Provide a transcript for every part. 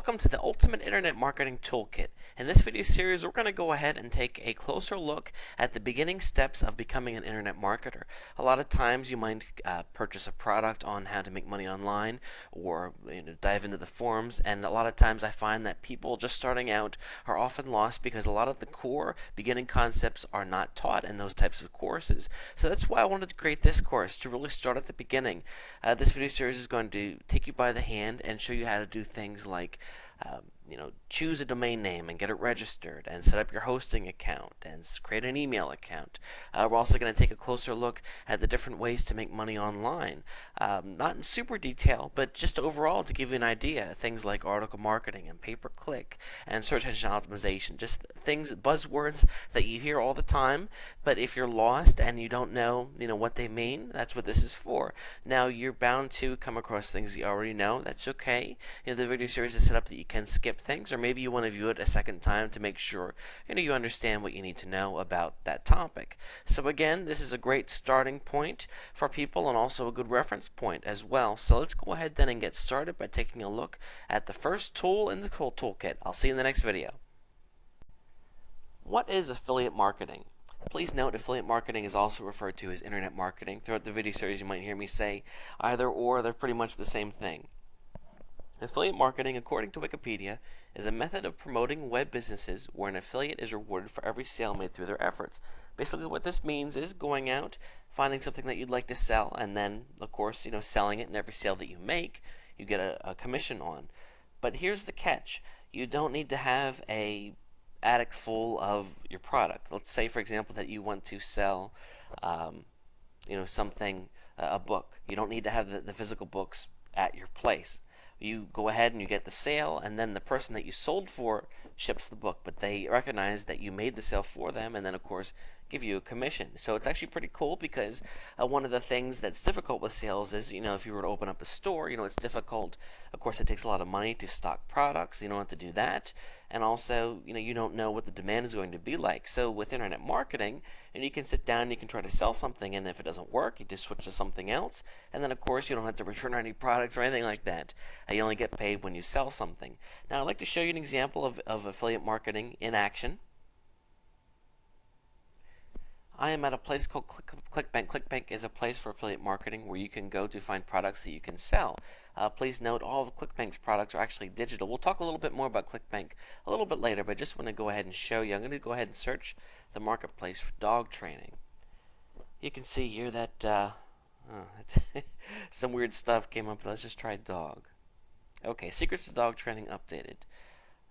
Welcome to the Ultimate Internet Marketing Toolkit. In this video series, we're going to go ahead and take a closer look at the beginning steps of becoming an internet marketer. A lot of times you might purchase a product on how to make money online or dive into the forums, and a lot of times I find that people just starting out are often lost because a lot of the core beginning concepts are not taught in those types of courses. So that's why I wanted to create this course, to really start at the beginning. This video series is going to take you by the hand and show you how to do things like choose a domain name and get it registered, and set up your hosting account and create an email account. We're also going to take a closer look at the different ways to make money online. Not in super detail, but just overall to give you an idea. Things like article marketing and pay-per-click and search engine optimization. Just things, buzzwords that you hear all the time, but if you're lost and you don't know, what they mean, that's what this is for. Now, you're bound to come across things you already know. That's okay. The video series is set up that you can skip things, or maybe you want to view it a second time to make sure you understand what you need to know about that topic. So again, this is a great starting point for people and also a good reference point as well. So let's go ahead then and get started by taking a look at the first tool in the toolkit. I'll see you in the next video. What is affiliate marketing? Please note, affiliate marketing is also referred to as internet marketing. Throughout the video series you might hear me say either or. They're pretty much the same thing. Affiliate marketing, according to Wikipedia, is a method of promoting web businesses where an affiliate is rewarded for every sale made through their efforts. Basically what this means is going out, finding something that you'd like to sell, and then, of course, selling it, and every sale that you make, you get a commission on. But here's the catch. You don't need to have a attic full of your product. Let's say, for example, that you want to sell something, a book. You don't need to have the physical books at your place. You go ahead and you get the sale, and then the person that you sold for ships the book, but they recognize that you made the sale for them, and then of course give you a commission. So it's actually pretty cool because one of the things that's difficult with sales is, if you were to open up a store, it's difficult. Of course, it takes a lot of money to stock products. You don't have to do that. And also, you don't know what the demand is going to be like. So with internet marketing, and you can sit down and you can try to sell something, and if it doesn't work, you just switch to something else. And then, of course, you don't have to return any products or anything like that. You only get paid when you sell something. Now, I'd like to show you an example of affiliate marketing in action. I am at a place called ClickBank. ClickBank is a place for affiliate marketing where you can go to find products that you can sell. Please note, all of ClickBank's products are actually digital. We'll talk a little bit more about ClickBank a little bit later, but I just want to go ahead and show you. I'm going to go ahead and search the marketplace for dog training. You can see here that some weird stuff came up. Let's just try dog. Okay, Secrets to Dog Training updated.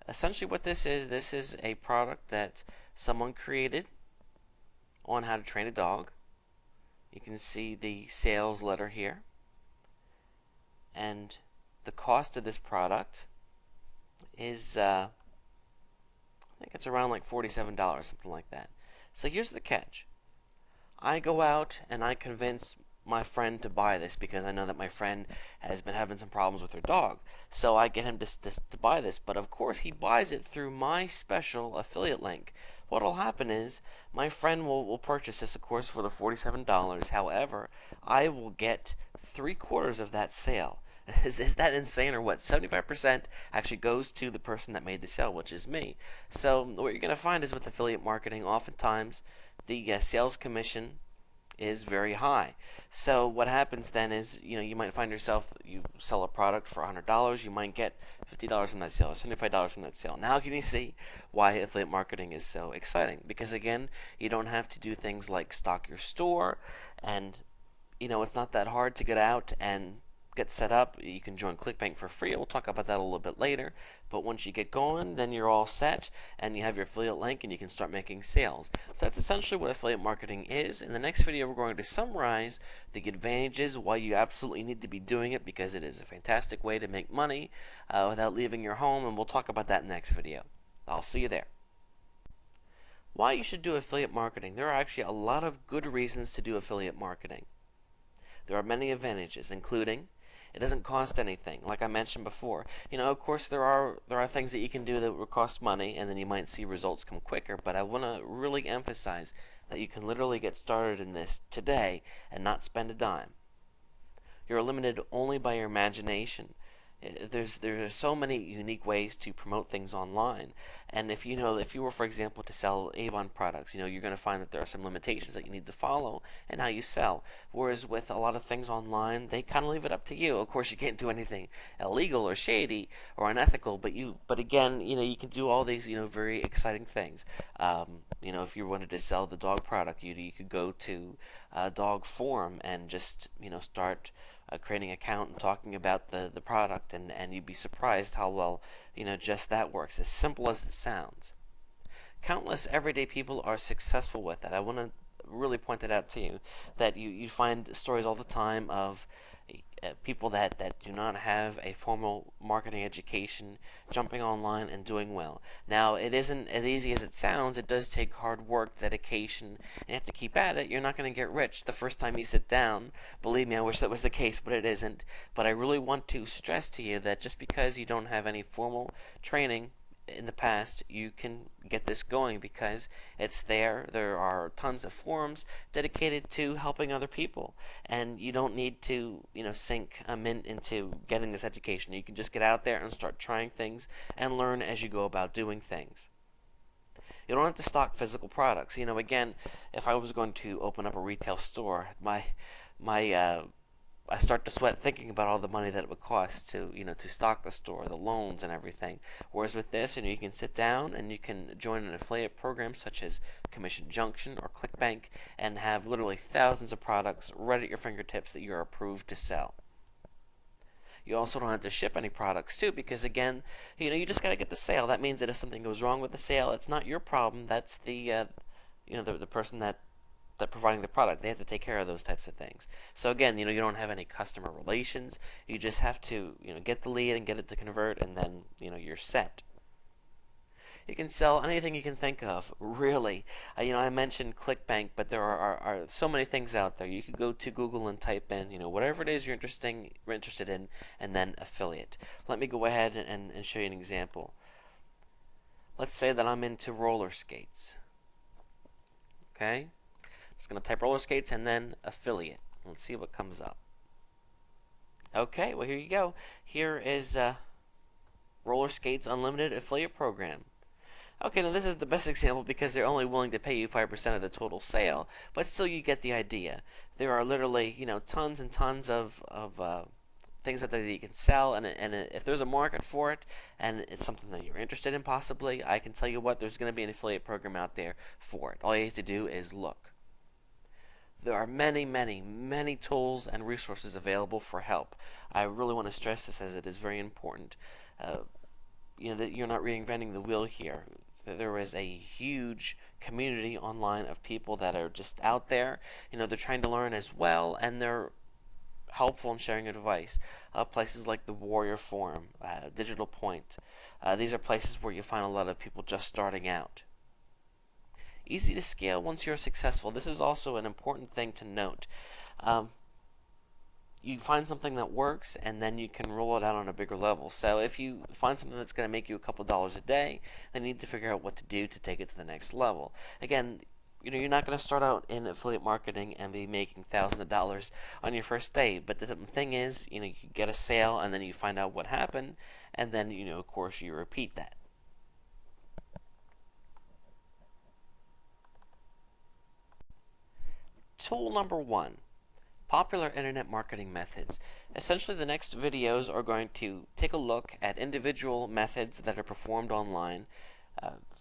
Essentially what this is a product that someone created on how to train a dog. You can see the sales letter here, and the cost of this product is I think it's around like $47, something like that. So here's the catch. I go out and I convince my friend to buy this because I know that my friend has been having some problems with her dog. So I get him to buy this, but of course he buys it through my special affiliate link. What will happen is my friend will purchase this, of course, for the $47. However, I will get 3/4 of that sale. Is that insane or what? 75% actually goes to the person that made the sale, which is me. So what you're going to find is with affiliate marketing, oftentimes the sales commission is very high. So what happens then is, you might find yourself, you sell a product for $100, you might get $50 from that sale, or $75 from that sale. Now can you see why affiliate marketing is so exciting? Because again, you don't have to do things like stock your store, and it's not that hard to get out and get set up. You can join ClickBank for free. We'll talk about that a little bit later. But once you get going, then you're all set, and you have your affiliate link, and you can start making sales. So that's essentially what affiliate marketing is. In the next video, we're going to summarize the advantages, why you absolutely need to be doing it, because it is a fantastic way to make money without leaving your home, and we'll talk about that in the next video. I'll see you there. Why you should do affiliate marketing. There are actually a lot of good reasons to do affiliate marketing. There are many advantages, including it doesn't cost anything, like I mentioned before. Of course, there are things that you can do that will cost money, and then you might see results come quicker. But I want to really emphasize that you can literally get started in this today and not spend a dime. You're limited only by your imagination. There are so many unique ways to promote things online, and if you were, for example, to sell Avon products, you're going to find that there are some limitations that you need to follow in how you sell. Whereas with a lot of things online, they kind of leave it up to you. Of course, you can't do anything illegal or shady or unethical, but again, you can do all these very exciting things. If you wanted to sell the dog product, you could go to a dog forum and just start creating an account and talking about the product, and you'd be surprised how well just that works, as simple as it sounds. Countless everyday people are successful with that. I want to really point that out to you, that you find stories all the time of people that do not have a formal marketing education jumping online and doing well. Now, it isn't as easy as it sounds. It does take hard work, dedication, and you have to keep at it. You're not going to get rich the first time you sit down. Believe me, I wish that was the case, but it isn't. But I really want to stress to you that just because you don't have any formal training in the past, you can get this going because it's there. There are tons of forums dedicated to helping other people, and you don't need to sink a mint into getting this education. You can just get out there and start trying things and learn as you go about doing things. You don't have to stock physical products. Again, if I was going to open up a retail store, I start to sweat thinking about all the money that it would cost to stock the store, the loans and everything. Whereas with this, you can sit down and you can join an affiliate program such as Commission Junction or ClickBank and have literally thousands of products right at your fingertips that you're approved to sell. You also don't have to ship any products too, because again, you just got to get the sale. That means that if something goes wrong with the sale, it's not your problem. That's the person that providing the product. They have to take care of those types of things. So again, you don't have any customer relations. You just have to get the lead and get it to convert, and then you're set. You can sell anything you can think of, really. I mentioned ClickBank, but there are so many things out there. You could go to Google and type in whatever it is you're interested in, and then affiliate. Let me go ahead and show you an example. Let's say that I'm into roller skates. Okay? Just going to type roller skates and then affiliate. Let's see what comes up. Okay, well here you go. Here is Roller Skates Unlimited Affiliate Program. Okay, now this is the best example because they're only willing to pay you 5% of the total sale, but still you get the idea. There are literally tons and tons of things that you can sell, and if there's a market for it and it's something that you're interested in possibly, I can tell you what, there's going to be an affiliate program out there for it. All you have to do is look. There are many, many, many tools and resources available for help. I really want to stress this as it is very important. That you're not reinventing the wheel here. There is a huge community online of people that are just out there. They're trying to learn as well, and they're helpful in sharing advice. Places like the Warrior Forum, Digital Point. These are places where you find a lot of people just starting out. Easy to scale once you're successful. This is also an important thing to note. You find something that works, and then you can roll it out on a bigger level. So if you find something that's going to make you a couple dollars a day, then you need to figure out what to do to take it to the next level. Again, you're not going to start out in affiliate marketing and be making thousands of dollars on your first day. But the thing is, you get a sale, and then you find out what happened, and then of course you repeat that. Tool number 1, popular internet marketing methods. Essentially, the next videos are going to take a look at individual methods that are performed online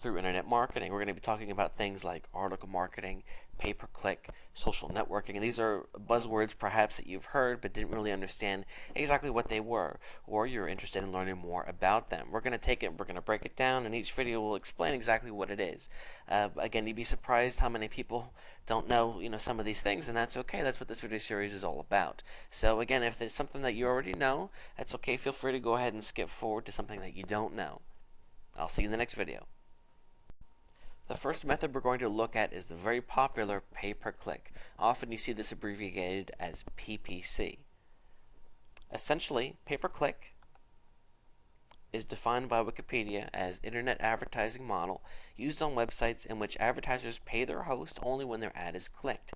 through internet marketing. We're going to be talking about things like article marketing, pay-per-click, social networking, and these are buzzwords perhaps that you've heard but didn't really understand exactly what they were, or you're interested in learning more about them. We're going to take it, we're going to break it down, and each video will explain exactly what it is. Again, you'd be surprised how many people don't know some of these things, and that's okay. That's what this video series is all about. So again, if there's something that you already know, that's okay. Feel free to go ahead and skip forward to something that you don't know. I'll see you in the next video. The first method we're going to look at is the very popular pay-per-click. Often you see this abbreviated as PPC. Essentially, pay-per-click is defined by Wikipedia as internet advertising model used on websites in which advertisers pay their host only when their ad is clicked.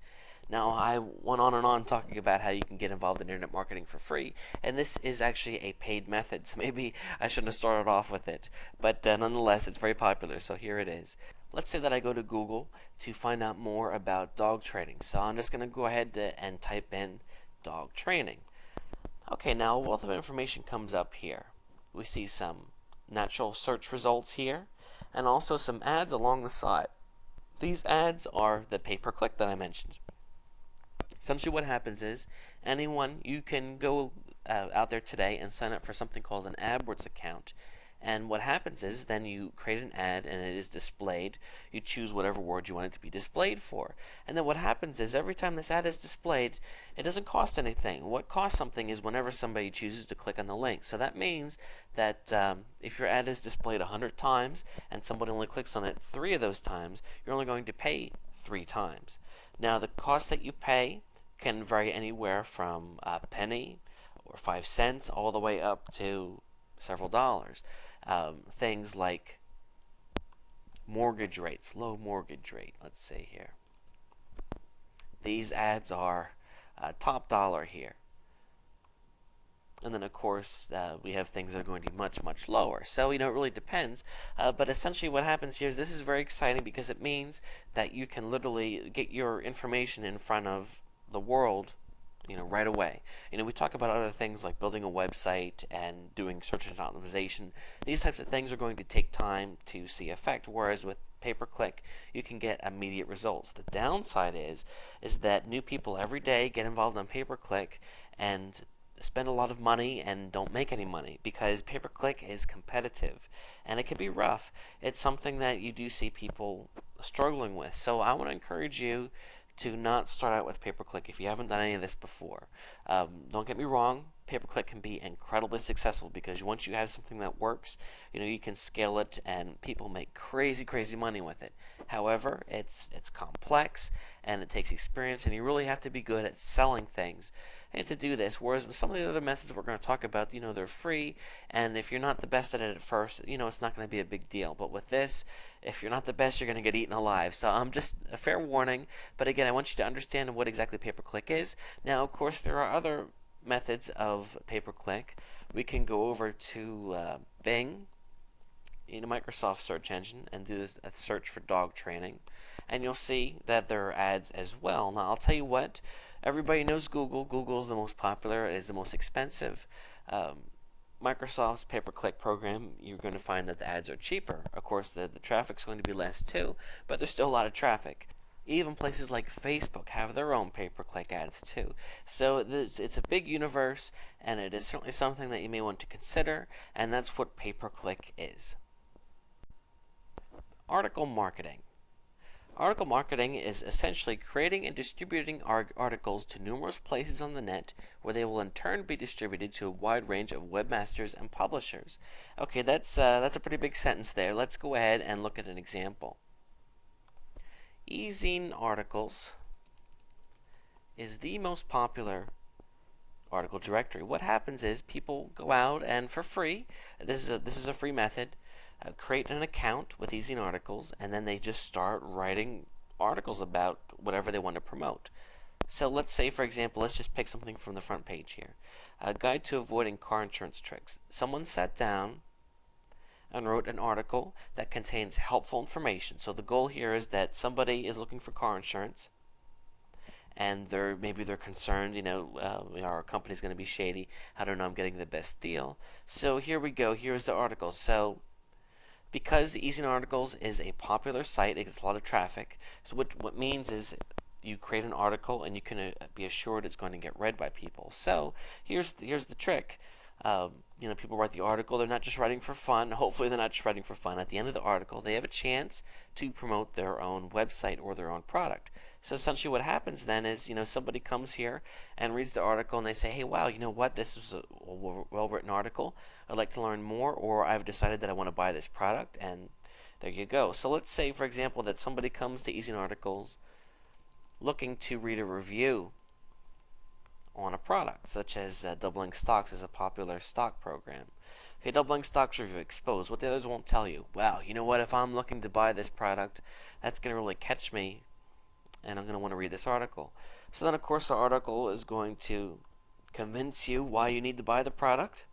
Now, I went on and on talking about how you can get involved in internet marketing for free, and this is actually a paid method, so maybe I shouldn't have started off with it. But nonetheless, it's very popular, so here it is. Let's say that I go to Google to find out more about dog training. So I'm just going to go ahead and type in dog training. Okay, now a wealth of information comes up here. We see some natural search results here, and also some ads along the side. These ads are the pay-per-click that I mentioned. Essentially what happens is you can go out there today and sign up for something called an AdWords account. And what happens is then you create an ad and it is displayed. You choose whatever word you want it to be displayed for. And then what happens is every time this ad is displayed, it doesn't cost anything. What costs something is whenever somebody chooses to click on the link. So that means that if your ad is displayed 100 times and somebody only clicks on it 3 of those times, you're only going to pay 3 times. Now the cost that you pay can vary anywhere from a penny or 5 cents all the way up to several dollars. Things like mortgage rates, low mortgage rate, let's say here. These ads are top dollar here. And then, of course, we have things that are going to be much, much lower. So, it really depends. But essentially what happens here is this is very exciting because it means that you can literally get your information in front of the world right away. We talk about other things like building a website and doing search engine optimization. These types of things are going to take time to see effect, whereas with pay-per-click, you can get immediate results. The downside is that new people every day get involved on pay-per-click and spend a lot of money and don't make any money because pay-per-click is competitive and it can be rough. It's something that you do see people struggling with. So I want to encourage you to not start out with pay-per-click if you haven't done any of this before. Don't get me wrong, pay-per-click can be incredibly successful because once you have something that works, you can scale it and people make crazy, crazy money with it. However, it's complex and it takes experience and you really have to be good at selling things and to do this. Whereas with some of the other methods we're going to talk about, they're free, and if you're not the best at it at first, it's not going to be a big deal. But with this, if you're not the best, you're going to get eaten alive. So just a fair warning. But again, I want you to understand what exactly pay-per-click is. Now, of course, there are other methods of pay-per-click. We can go over to Bing, Microsoft search engine, and do a search for dog training, and you'll see that there are ads as well. Now, I'll tell you what. Everybody knows Google. Google is the most popular. It is the most expensive. Microsoft's pay-per-click program, you're going to find that the ads are cheaper. Of course, the traffic's going to be less too, but there's still a lot of traffic. Even places like Facebook have their own pay-per-click ads too. So it's a big universe, and it is certainly something that you may want to consider, and that's what pay-per-click is. Article marketing. Article marketing is essentially creating and distributing articles to numerous places on the net where they will in turn be distributed to a wide range of webmasters and publishers. Okay, that's a pretty big sentence there. Let's go ahead and look at an example. E-zine articles is the most popular article directory. What happens is people go out and for free, this is a free method, create an account with e-zine articles, and then they just start writing articles about whatever they want to promote. So let's say, for example, let's just pick something from the front page here. A guide to avoiding car insurance tricks. Someone sat down and wrote an article that contains helpful information. So the goal here is that somebody is looking for car insurance, and maybe they're concerned, our company's going to be shady. How do I know I'm getting the best deal? So here we go. Here's the article. So because e-zine articles is a popular site, it gets a lot of traffic. So what means is you create an article and you can be assured it's going to get read by people. So here's the trick. People write the article. They're not just writing for fun. Hopefully they're not just writing for fun. At the end of the article, they have a chance to promote their own website or their own product. So essentially what happens then is, somebody comes here and reads the article and they say, hey, wow, you know what? This is a well-written article. I'd like to learn more, or I've decided that I want to buy this product, and there you go. So let's say, for example, that somebody comes to e-zine articles looking to read a review on a product, such as doubling stocks is a popular stock program. Okay, doubling stocks review exposed. What the others won't tell you. Wow, you know what? If I'm looking to buy this product, that's going to really catch me and I'm going to want to read this article. So then, of course, the article is going to convince you why you need to buy the product,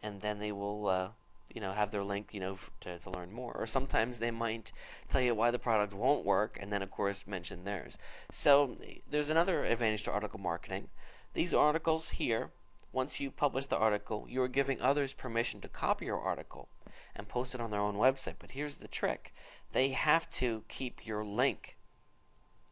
and then they will have their link, to learn more. Or sometimes they might tell you why the product won't work, and then, of course, mention theirs. So there's another advantage to article marketing. These articles here, once you publish the article, you are giving others permission to copy your article and post it on their own website. But here's the trick. They have to keep your link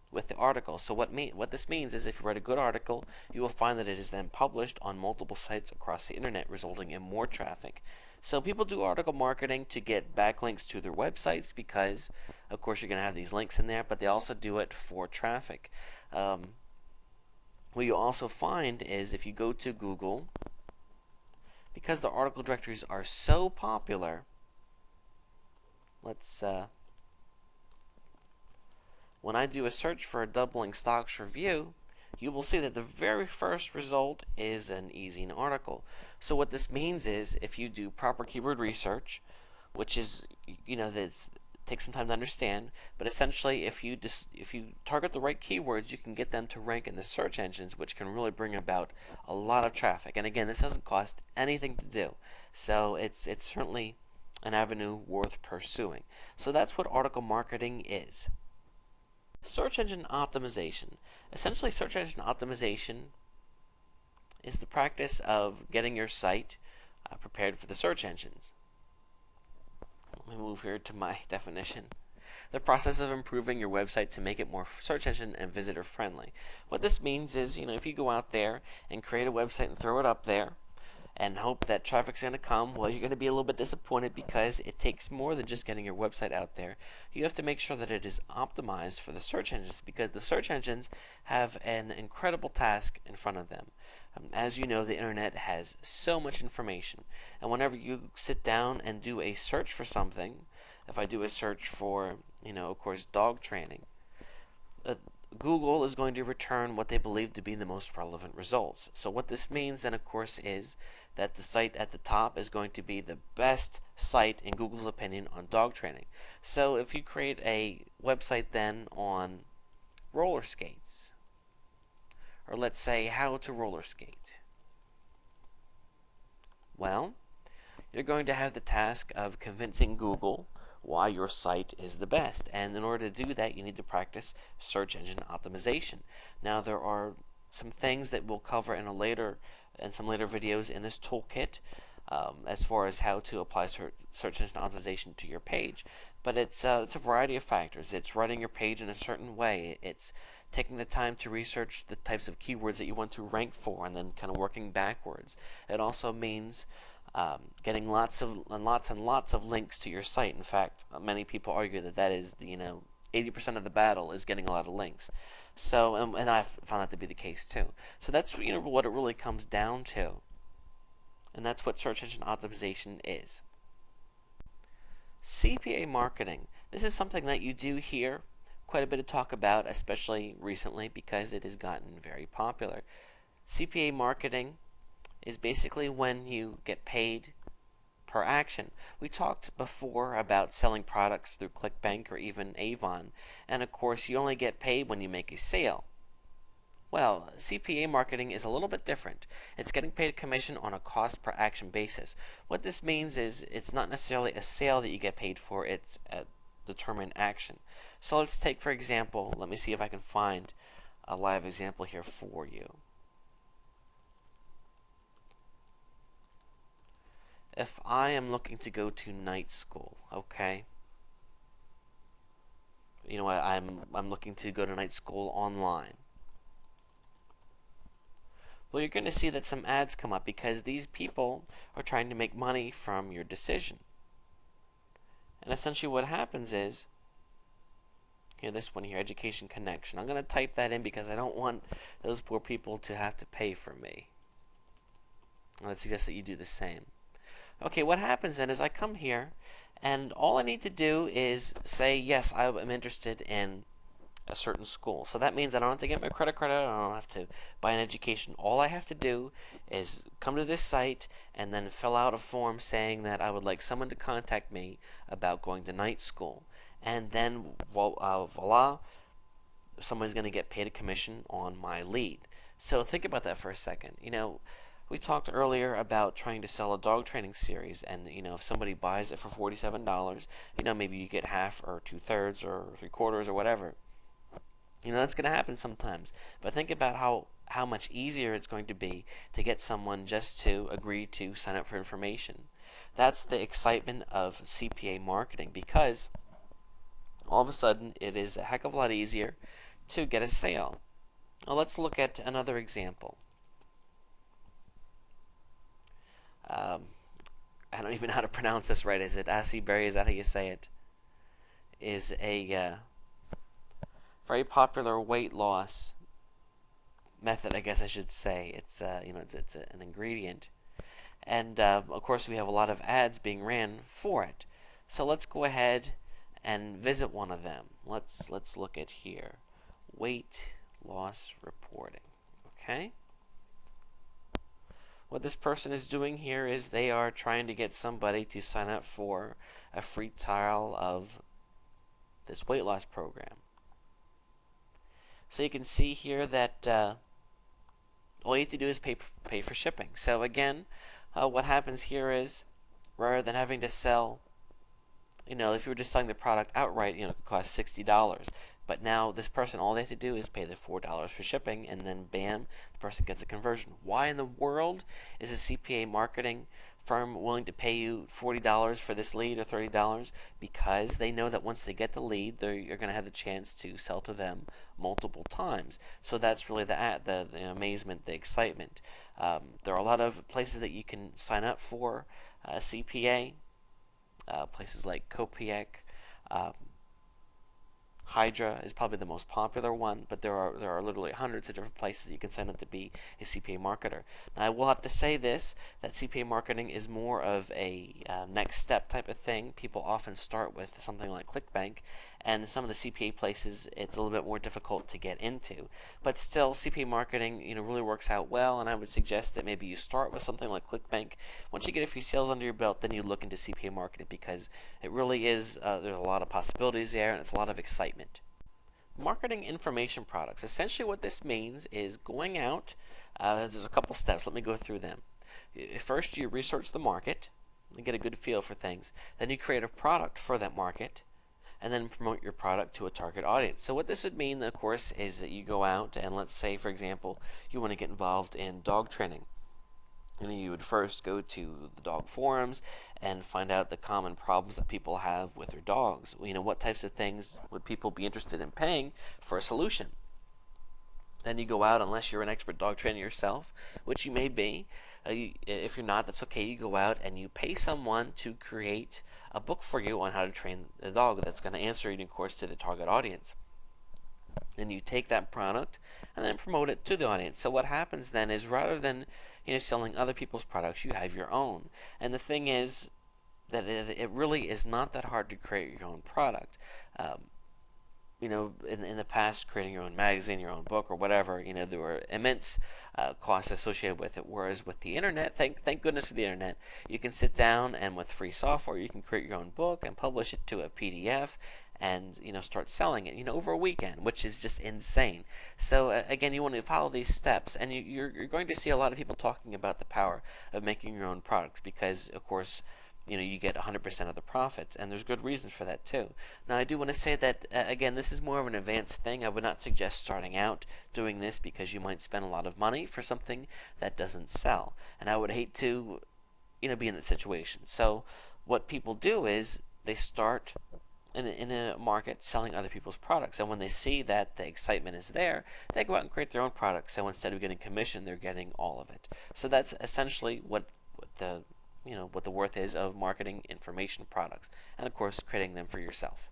with the article. So what this means is if you write a good article, you will find that it is then published on multiple sites across the internet, resulting in more traffic. So people do article marketing to get backlinks to their websites because, of course, you're going to have these links in there, but they also do it for traffic. What you also find is if you go to Google, because the article directories are so popular, when I do a search for a doubling stocks review, you will see that the very first result is an easy article. So what this means is if you do proper keyword research, which is, that takes some time to understand, but essentially if you target the right keywords, you can get them to rank in the search engines, which can really bring about a lot of traffic. And again, this doesn't cost anything to do, so it's certainly an avenue worth pursuing. So that's what article marketing is. Search engine optimization. Essentially, search engine optimization is the practice of getting your site prepared for the search engines. Let me move here to my definition. The process of improving your website to make it more search engine and visitor friendly. What this means is, if you go out there and create a website and throw it up there and hope that traffic's going to come, well, you're going to be a little bit disappointed because it takes more than just getting your website out there. You have to make sure that it is optimized for the search engines because the search engines have an incredible task in front of them. As you know, the internet has so much information, and whenever you sit down and do a search for something, if I do a search for, of course, dog training, Google is going to return what they believe to be the most relevant results. So what this means then, of course, is that the site at the top is going to be the best site in Google's opinion on dog training. So if you create a website then on roller skates, or let's say how to roller skate, well, you're going to have the task of convincing Google why your site is the best. And in order to do that, you need to practice search engine optimization. Now, there are some things that we'll cover in some later videos in this toolkit as far as how to apply search engine optimization to your page. But it's a variety of factors. It's writing your page in a certain way. It's taking the time to research the types of keywords that you want to rank for and then kind of working backwards. It also means getting lots and lots of links to your site. In fact, many people argue that is 80% of the battle is getting a lot of links. So, and I've found that to be the case too. So that's what it really comes down to, and that's what search engine optimization is. CPA marketing. This is something that you do hear quite a bit of talk about, especially recently because it has gotten very popular. CPA marketing is basically when you get paid per action. We talked before about selling products through ClickBank or even Avon, and of course you only get paid when you make a sale. Well, CPA marketing is a little bit different. It's getting paid a commission on a cost per action basis. What this means is it's not necessarily a sale that you get paid for, it's a determined action. So let's take, for example, let me see if I can find a live example here for you. If I am looking to go to night school, okay? I'm looking to go to night school online. Well, you're going to see that some ads come up because these people are trying to make money from your decision. And essentially what happens is, this one here, Education Connection. I'm going to type that in because I don't want those poor people to have to pay for me. I would suggest that you do the same. Okay, what happens then is I come here, and all I need to do is say, yes, I am interested in a certain school. So that means I don't have to get my credit card out, I don't have to buy an education. All I have to do is come to this site and then fill out a form saying that I would like someone to contact me about going to night school. and then voila, somebody's going to get paid a commission on my lead. So think about that for a second. We talked earlier about trying to sell a dog training series, and if somebody buys it for $47, maybe you get half or 2/3 or 3/4 or whatever. That's going to happen sometimes. But think about how much easier it's going to be to get someone just to agree to sign up for information. That's the excitement of CPA marketing, because all of a sudden it is a heck of a lot easier to get a sale. Now let's look at another example. I don't even know how to pronounce this right. Is it Asiberry? Is that how you say it? Is a very popular weight loss method, I guess I should say. It's it's an ingredient, and of course we have a lot of ads being ran for it. So let's go ahead and visit one of them. Let's look at here, weight loss reporting. Okay. What this person is doing here is they are trying to get somebody to sign up for a free trial of this weight loss program. So you can see here that all you have to do is pay for shipping. So again, what happens here is, rather than having to sell, if you were just selling the product outright, it could cost $60. But now this person, all they have to do is pay the $4 for shipping, and then bam, the person gets a conversion. Why in the world is a CPA marketing firm willing to pay you $40 for this lead or $30? Because they know that once they get the lead, you're going to have the chance to sell to them multiple times. So that's really the amazement, the excitement. There are a lot of places that you can sign up for CPA, places like Copiec. Hydra is probably the most popular one, but there are literally hundreds of different places you can sign up to be a CPA marketer. Now, I will have to say this, that CPA marketing is more of a next step type of thing. People often start with something like ClickBank, and some of the CPA places it's a little bit more difficult to get into. But still, CPA marketing really works out well, and I would suggest that maybe you start with something like ClickBank. Once you get a few sales under your belt, then you look into CPA marketing, because it really is, there's a lot of possibilities there, and it's a lot of excitement. Marketing information products. Essentially what this means is going out, there's a couple steps. Let me go through them. First, you research the market and get a good feel for things. Then you create a product for that market, and then promote your product to a target audience. So what this would mean, of course, is that you go out and, let's say, for example, you want to get involved in dog training. You would first go to the dog forums and find out the common problems that people have with their dogs. What types of things would people be interested in paying for a solution? Then you go out, unless you're an expert dog trainer yourself, which you may be. If you're not, that's okay. You go out and you pay someone to create a book for you on how to train the dog that's going to answer, of course, to the target audience. Then you take that product and then promote it to the audience. So what happens then is, rather than selling other people's products, you have your own. And the thing is that it really is not that hard to create your own product. In the past, creating your own magazine, your own book, or whatever, there were immense costs associated with it. Whereas with the internet, thank goodness for the internet, you can sit down and with free software, you can create your own book and publish it to a PDF, and start selling it over a weekend, which is just insane. So again, you want to follow these steps, and you're going to see a lot of people talking about the power of making your own products, because of course you get 100% of the profits, and there's good reasons for that too. Now, I do want to say that again, this is more of an advanced thing. I would not suggest starting out doing this, because you might spend a lot of money for something that doesn't sell, and I would hate to be in that situation. So what people do is they start in a market selling other people's products, and when they see that the excitement is there, they go out and create their own products. So instead of getting commission, they're getting all of it. So that's essentially what the worth is of marketing information products, and of course creating them for yourself.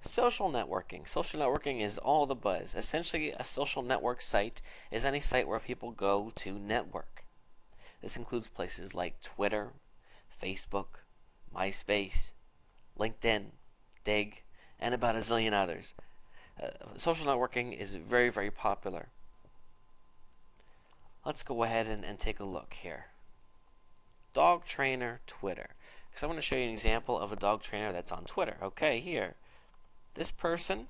Social networking. Social networking is all the buzz. Essentially, a social network site is any site where people go to network. This includes places like Twitter, Facebook, MySpace, LinkedIn, Dig, and about a zillion others. Social networking is very, very popular. Let's go ahead and take a look here. Dog trainer Twitter. because I want to show you an example of a dog trainer that's on Twitter. Okay, here. This person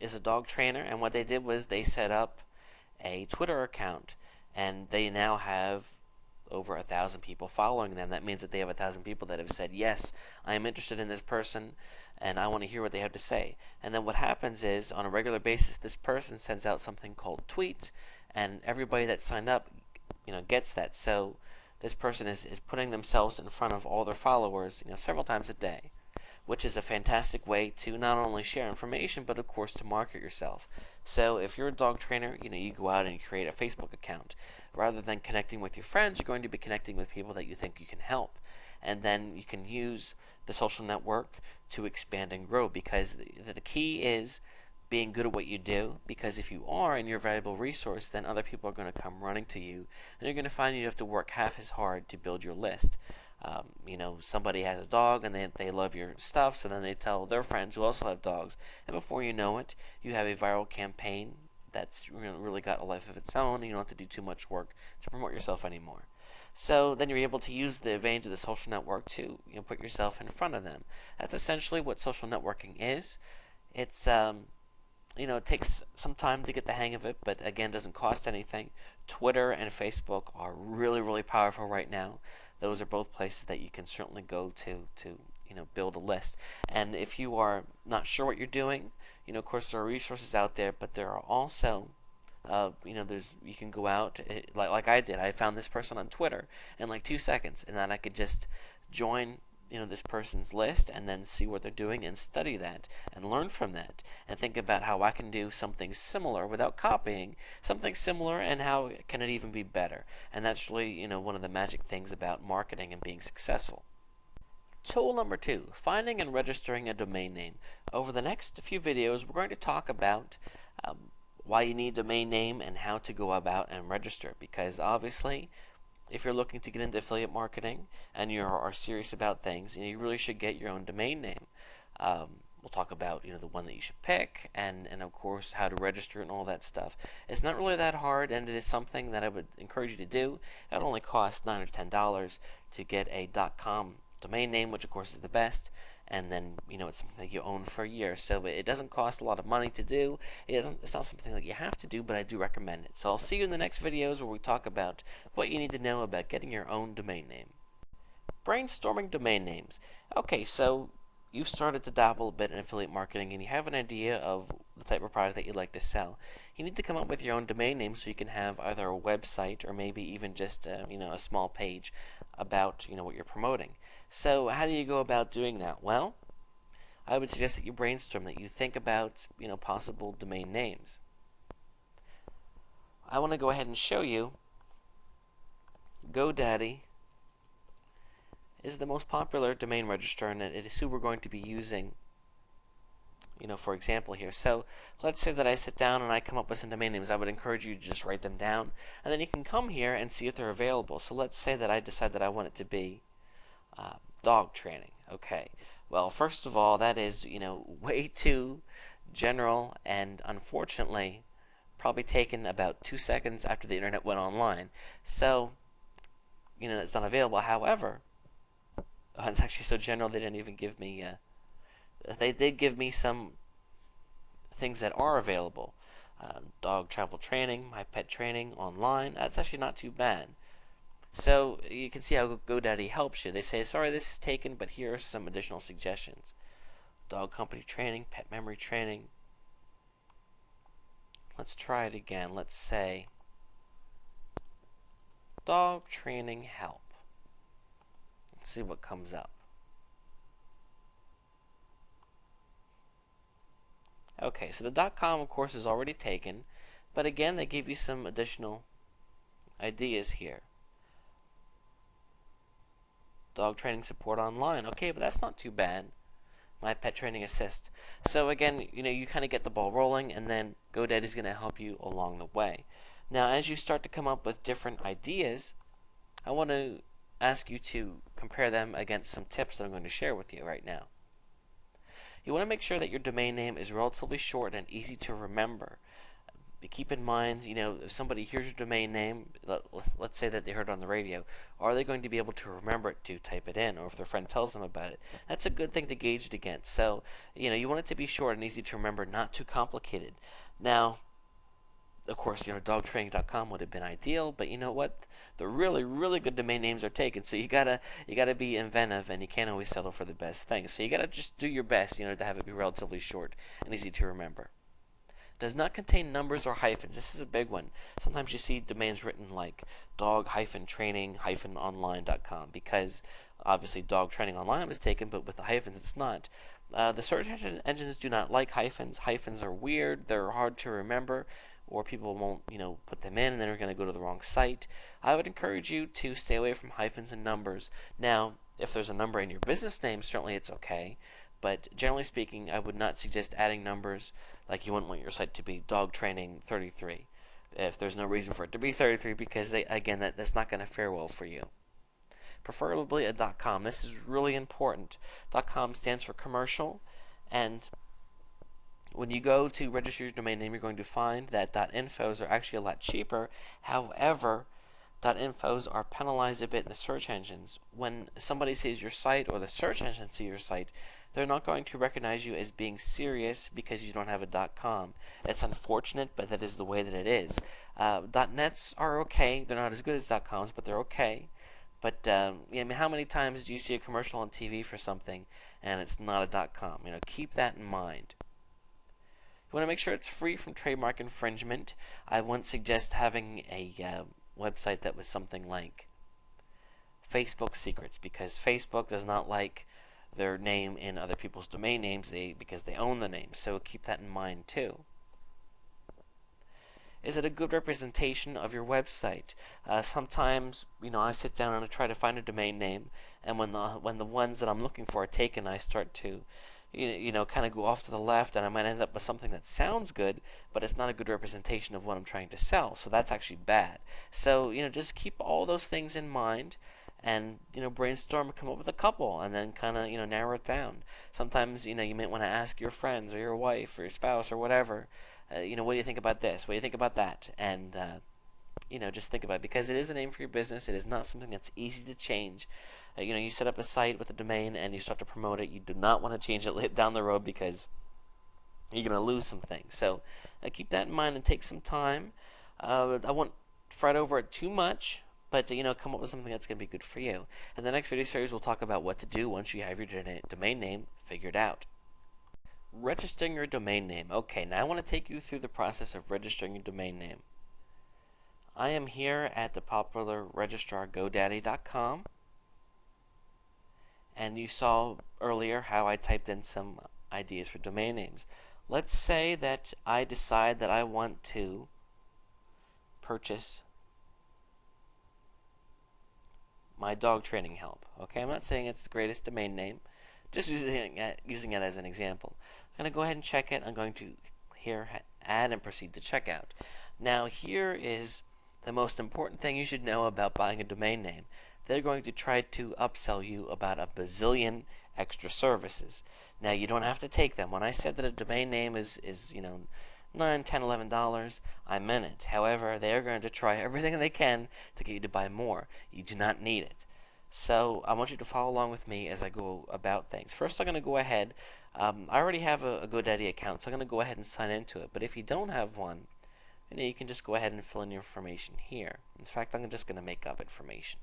is a dog trainer, and what they did was they set up a Twitter account, and they now have over 1,000 people following them. That means that they have 1,000 people that have said, yes, I am interested in this person, and I want to hear what they have to say. And then what happens is, on a regular basis, this person sends out something called tweets, and everybody that signed up, gets that. So this person is putting themselves in front of all their followers, several times a day, which is a fantastic way to not only share information, but of course to market yourself. So if you're a dog trainer, you go out and you create a Facebook account. Rather than connecting with your friends, you're going to be connecting with people that you think you can help. And then you can use the social network to expand and grow, because the key is being good at what you do, because if you are and you're a valuable resource, then other people are going to come running to you, and you're going to find you have to work half as hard to build your list. Somebody has a dog and they love your stuff, so then they tell their friends who also have dogs, and before you know it, you have a viral campaign that's really got a life of its own, and you don't have to do too much work to promote yourself anymore. So then you're able to use the advantage of the social network to put yourself in front of them. That's essentially what social networking is. It's it takes some time to get the hang of it, but again, doesn't cost anything. Twitter and Facebook are really, really powerful right now. Those are both places that you can certainly go to build a list. And if you are not sure what you're doing, of course there are resources out there, but there are also you can go out like I did. I found this person on Twitter in like 2 seconds, and then I could just join this person's list and then see what they're doing and study that and learn from that and think about how I can do something similar without copying something similar, and how can it even be better. And that's really one of the magic things about marketing and being successful. Tool number 2, finding and registering a domain name. Over the next few videos, we're going to talk about why you need a domain name and how to go about and register, because obviously if you're looking to get into affiliate marketing and you are serious about things, you really should get your own domain name. We'll talk about the one that you should pick, and of course how to register and all that stuff. It's not really that hard, and it is something that I would encourage you to do. It only costs $9 or $10 to get a .com domain name, which of course is the best, and then it's something that you own for a year, so it doesn't cost a lot of money to do. It's not something that you have to do, but I do recommend it. So I'll see you in the next videos where we talk about what you need to know about getting your own domain name. Brainstorming domain names. Okay, so you've started to dabble a bit in affiliate marketing and you have an idea of the type of product that you'd like to sell. You need to come up with your own domain name so you can have either a website or maybe even just a small page about what you're promoting. So how do you go about doing that? Well, I would suggest that you brainstorm, that you think about possible domain names. I want to go ahead and show you GoDaddy is the most popular domain registrar, and it is who we're going to be using for example here. So let's say that I sit down and I come up with some domain names. I would encourage you to just write them down, and then you can come here and see if they're available. So let's say that I decide that I want it to be dog training. Okay, well, first of all, that is way too general, and unfortunately probably taken about 2 seconds after the internet went online. So it's not available. However, it's actually so general they didn't even give me they did give me some things that are available. Dog travel training, my pet training online. That's actually not too bad. So you can see how GoDaddy helps you. They say, sorry, this is taken, but here are some additional suggestions. Dog company training, pet memory training. Let's try it again. Let's say dog training help. Let's see what comes up. Okay, so the .com, of course, is already taken, but again, they give you some additional ideas here. Dog training support online. Okay, but that's not too bad. My pet training assist. So again, you kind of get the ball rolling, and then GoDaddy is going to help you along the way. Now, as you start to come up with different ideas, I want to ask you to compare them against some tips that I'm going to share with you right now. You want to make sure that your domain name is relatively short and easy to remember. keep in mind, if somebody hears your domain name, let's say that they heard it on the radio, are they going to be able to remember it to type it in, or if their friend tells them about it? That's a good thing to gauge it against. So, you want it to be short and easy to remember, not too complicated. Now, of course, dogtraining.com would have been ideal, but you know what? The really, really good domain names are taken, so you gotta be inventive, and you can't always settle for the best thing. So you gotta just do your best, to have it be relatively short and easy to remember. Does not contain numbers or hyphens. This is a big one. Sometimes you see domains written like dog-training-online.com, because obviously dog training online was taken, but with the hyphens it's not. The search engines do not like hyphens. Hyphens are weird. They're hard to remember, or people won't, put them in, and then they're going to go to the wrong site. I would encourage you to stay away from hyphens and numbers. Now, if there's a number in your business name, certainly it's okay. But generally speaking, I would not suggest adding numbers, like you wouldn't want your site to be dog training 33 if there's no reason for it to be 33, because that's not going to fare well for you. Preferably a .com. This is really important. .com stands for commercial, and when you go to register your domain name, you're going to find that .infos are actually a lot cheaper. However, .infos are penalized a bit in the search engines. When somebody sees your site, or the search engine sees your site, they're not going to recognize you as being serious because you don't have a .com. It's unfortunate, but that is the way that it is. .nets are okay. They're not as good as .coms, but they're okay. But how many times do you see a commercial on TV for something and it's not a .com? Keep that in mind. You want to make sure it's free from trademark infringement. I wouldn't suggest having a website that was something like Facebook Secrets, because Facebook does not like their name in other people's domain names because they own the name. So keep that in mind too. Is it a good representation of your website? Sometimes, I sit down and I try to find a domain name, and when the ones that I'm looking for are taken, I start to kind of go off to the left, and I might end up with something that sounds good, but it's not a good representation of what I'm trying to sell. So that's actually bad. So, just keep all those things in mind, and, brainstorm and come up with a couple, and then kind of, narrow it down. Sometimes, you might want to ask your friends or your wife or your spouse or whatever, what do you think about this? What do you think about that? And, just think about it, because it is a name for your business. It is not something that's easy to change. You set up a site with a domain and you start to promote it. You do not want to change it down the road, because you're going to lose some things. So keep that in mind and take some time. I won't fret over it too much, but come up with something that's going to be good for you. In the next video series, we'll talk about what to do once you have your domain name figured out. Registering your domain name. Okay, now I want to take you through the process of registering your domain name. I am here at the popular registrar GoDaddy.com. And you saw earlier how I typed in some ideas for domain names. Let's say that I decide that I want to purchase my dog training help. Okay, I'm not saying it's the greatest domain name, just using it as an example. I'm going to go ahead and check it. I'm going to here add and proceed to checkout. Now here is the most important thing you should know about buying a domain name. They're going to try to upsell you about a bazillion extra services. Now, you don't have to take them. When I said that a domain name is $9, $10, $11, I meant it. However, they are going to try everything they can to get you to buy more. You do not need it. So I want you to follow along with me as I go about things. First, I'm going to go ahead. I already have a GoDaddy account, so I'm going to go ahead and sign into it. But if you don't have one, you can just go ahead and fill in your information here. In fact, I'm just going to make up information.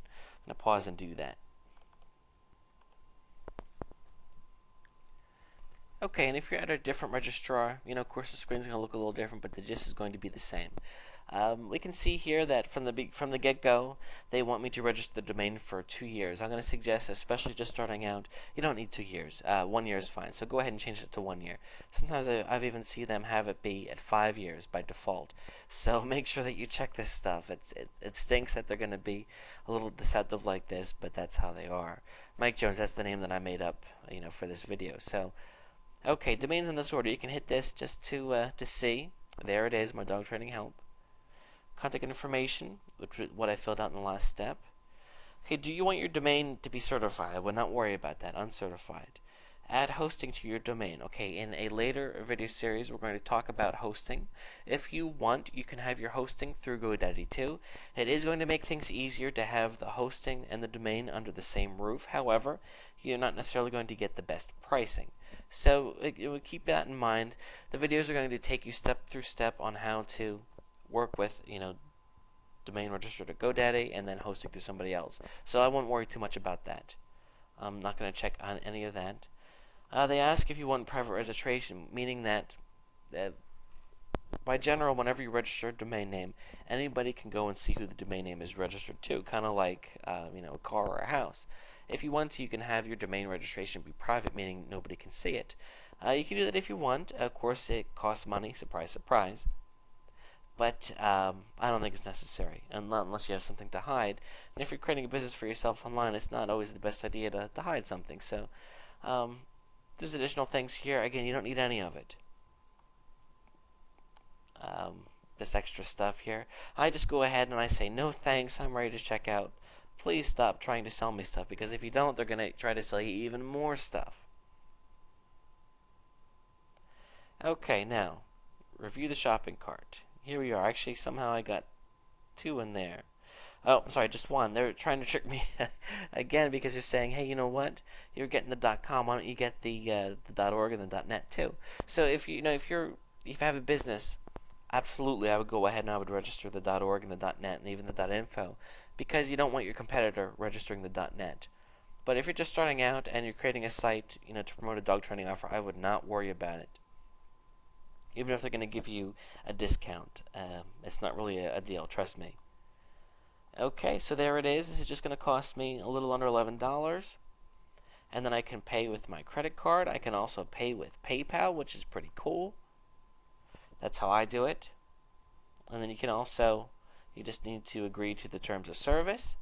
I'm going to pause and do that. Okay, and if you're at a different registrar, of course the screen's going to look a little different, but the gist is going to be the same. We can see here that from the get-go, they want me to register the domain for 2 years. I'm going to suggest, especially just starting out, you don't need 2 years. 1 year is fine. So go ahead and change it to 1 year. Sometimes I've even seen them have it be at 5 years by default. So make sure that you check this stuff. It stinks that they're going to be a little deceptive like this, but that's how they are. Mike Jones, that's the name that I made up, for this video. So, okay, domains in this order. You can hit this just to see. There it is, my dog training help. Contact information, which is what I filled out in the last step. Okay, do you want your domain to be certified? I would not worry about that, uncertified. add hosting to your domain. Okay, in a later video series, we're going to talk about hosting. If you want, you can have your hosting through GoDaddy too. It is going to make things easier to have the hosting and the domain under the same roof. However, you're not necessarily going to get the best pricing. So keep that in mind. The videos are going to take you step through step on how to work with, domain registered at GoDaddy and then hosting to somebody else. So I won't worry too much about that. I'm not going to check on any of that. They ask if you want private registration, meaning that by general, whenever you register a domain name, anybody can go and see who the domain name is registered to, kind of like a car or a house. If you want to, you can have your domain registration be private, meaning nobody can see it. You can do that if you want. Of course, it costs money. Surprise, surprise. But I don't think it's necessary, unless you have something to hide. And if you're creating a business for yourself online, it's not always the best idea to hide something. So there's additional things here. Again, you don't need any of it. This extra stuff here. I just go ahead and I say, no thanks, I'm ready to check out. Please stop trying to sell me stuff, because if you don't, they're going to try to sell you even more stuff. Okay, now, review the shopping cart. Here we are. Actually, somehow I got 2 in there. Oh, sorry, just 1. They're trying to trick me again, because they're saying, hey, you know what? You're getting the .com. Why don't you get the .org and the .net too? So if you have a business, absolutely, I would go ahead and I would register the .org and the .net and even the .info, because you don't want your competitor registering the .net. But if you're just starting out and you're creating a site, to promote a dog training offer, I would not worry about it. Even if they're going to give you a discount, it's not really a deal, trust me. Okay, so there it is. This is just going to cost me a little under $11. And then I can pay with my credit card. I can also pay with PayPal, which is pretty cool. That's how I do it. And then you can also, you just need to agree to the terms of service.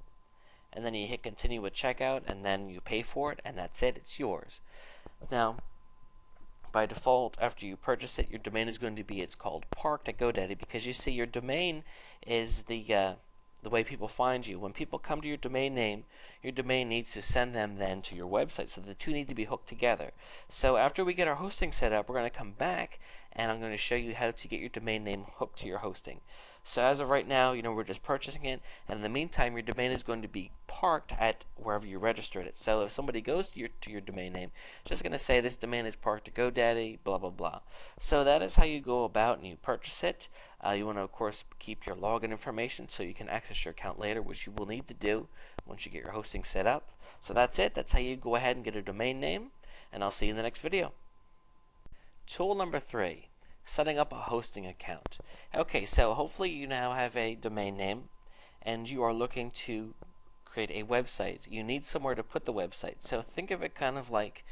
And then you hit continue with checkout, and then you pay for it, and that's it. It's yours. Now, by default, after you purchase it, your domain is going to be, it's called parked at GoDaddy, because you see your domain is the way people find you. When people come to your domain name, your domain needs to send them then to your website, so the two need to be hooked together. So after we get our hosting set up, we're going to come back and I'm going to show you how to get your domain name hooked to your hosting. So as of right now, we're just purchasing it, and in the meantime, your domain is going to be parked at wherever you registered it. So if somebody goes to your domain name, it's just going to say this domain is parked at GoDaddy, blah, blah, blah. So that is how you go about and you purchase it. You want to, of course, keep your login information so you can access your account later, which you will need to do once you get your hosting set up. So that's it. That's how you go ahead and get a domain name, and I'll see you in the next video. Tool number 3. Setting up a hosting account. Okay, so hopefully you now have a domain name and you are looking to create a website. You need somewhere to put the website. So think of it kind of like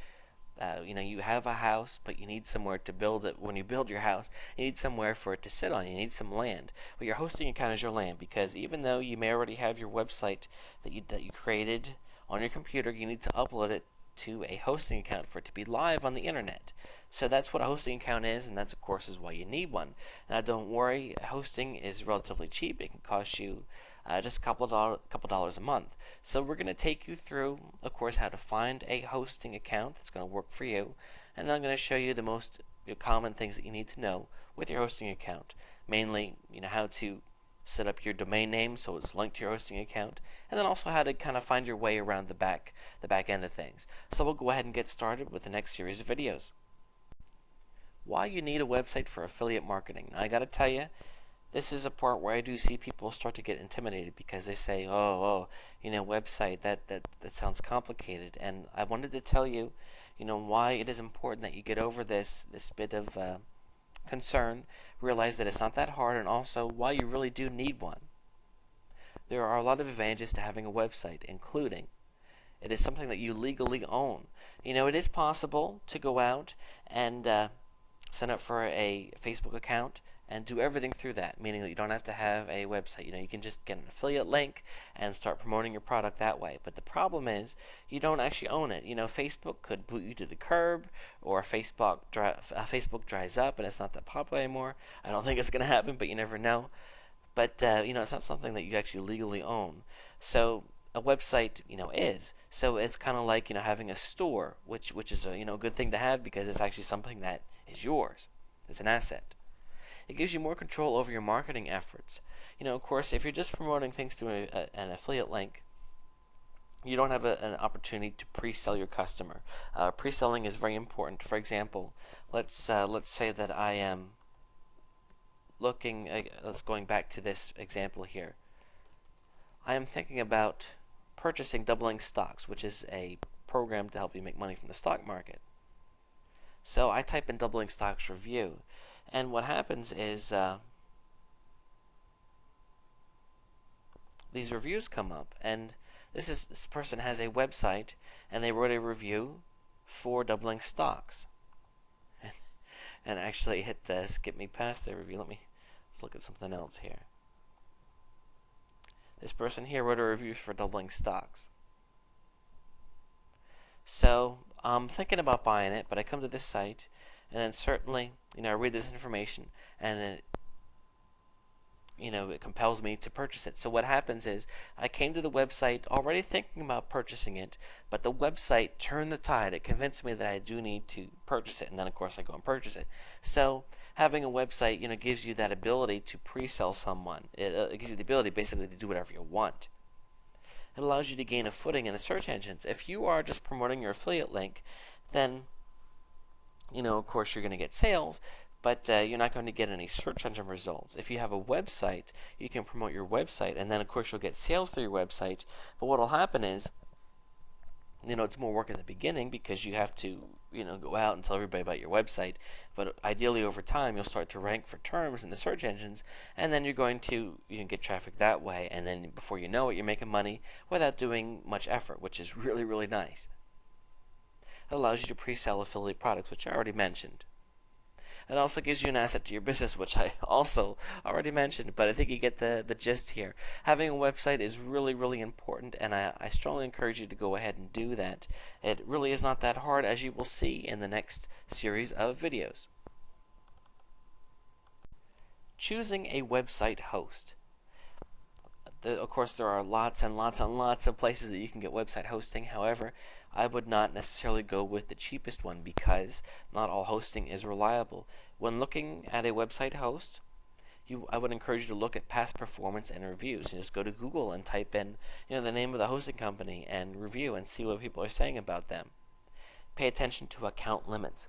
you have a house, but you need somewhere to build it. When you build your house, you need somewhere for it to sit on. You need some land. Well, your hosting account is your land, because even though you may already have your website that you created on your computer, you need to upload it to a hosting account for it to be live on the internet. So that's what a hosting account is, and that's, of course, is why you need one. Now, don't worry, hosting is relatively cheap. It can cost you just a couple dollars a month. So we're going to take you through, of course, how to find a hosting account that's going to work for you, and then I'm going to show you the most common things that you need to know with your hosting account. Mainly, how to set up your domain name so it's linked to your hosting account, and then also how to kind of find your way around the back end of things. So we'll go ahead and get started with the next series of videos. Why you need a website for affiliate marketing. Now, I got to tell you, this is a part where I do see people start to get intimidated because they say, website, that sounds complicated. And I wanted to tell you, why it is important that you get over this bit of concern, realize that it's not that hard, and also why you really do need one. There are a lot of advantages to having a website, including it is something that you legally own. It is possible to go out and sign up for a Facebook account and do everything through that, meaning that you don't have to have a website. You can just get an affiliate link and start promoting your product that way. But the problem is you don't actually own it. Facebook could boot you to the curb, or Facebook dries up and it's not that popular anymore. I don't think it's going to happen, but you never know. But it's not something that you actually legally own. So a website, is. So it's kind of like, having a store, which is a, good thing to have because it's actually something that is yours. It's an asset. It gives you more control over your marketing efforts. Of course, if you're just promoting things through an affiliate link, you don't have an opportunity to pre-sell your customer. Pre-selling is very important. For example, let's say that I am looking. Let's going back to this example here. I am thinking about purchasing doubling stocks, which is a program to help you make money from the stock market. So I type in doubling stocks review, and what happens is these reviews come up, and this person has a website, and they wrote a review for doubling stocks. And actually, it skipped me past the review. Let's look at something else here. This person here wrote a review for doubling stocks. So I'm thinking about buying it, but I come to this site, and then certainly, I read this information, and it compels me to purchase it. So what happens is I came to the website already thinking about purchasing it, but the website turned the tide. It convinced me that I do need to purchase it, and then of course I go and purchase it. So having a website, gives you that ability to pre-sell someone. It gives you the ability basically to do whatever you want. It allows you to gain a footing in the search engines. If you are just promoting your affiliate link, then of course you're going to get sales, but you're not going to get any search engine results. If you have a website, you can promote your website, and then of course you'll get sales through your website. But what will happen is, it's more work at the beginning because you have to, go out and tell everybody about your website. But ideally, over time, you'll start to rank for terms in the search engines, and then you're going to get traffic that way. And then before you know it, you're making money without doing much effort, which is really, really nice. It allows you to pre-sell affiliate products, which I already mentioned. It also gives you an asset to your business, which I also already mentioned, but I think you get the gist here. Having a website is really, really important, and I strongly encourage you to go ahead and do that. It really is not that hard, as you will see in the next series of videos. Choosing a website host. Of course, there are lots and lots and lots of places that you can get website hosting. However, I would not necessarily go with the cheapest one because not all hosting is reliable. When looking at a website host, I would encourage you to look at past performance and reviews. You just go to Google and type in the name of the hosting company and review and see what people are saying about them. Pay attention to account limits.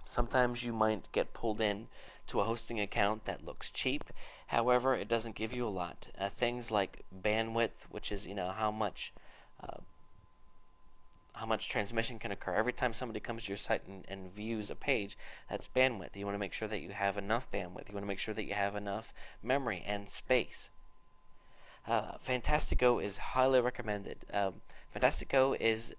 Sometimes you might get pulled in to a hosting account that looks cheap. However, it doesn't give you a lot. Things like bandwidth, which is how much transmission can occur. Every time somebody comes to your site and views a page, that's bandwidth. You want to make sure that you have enough bandwidth. You want to make sure that you have enough memory and space. Fantastico is highly recommended. Fantastico is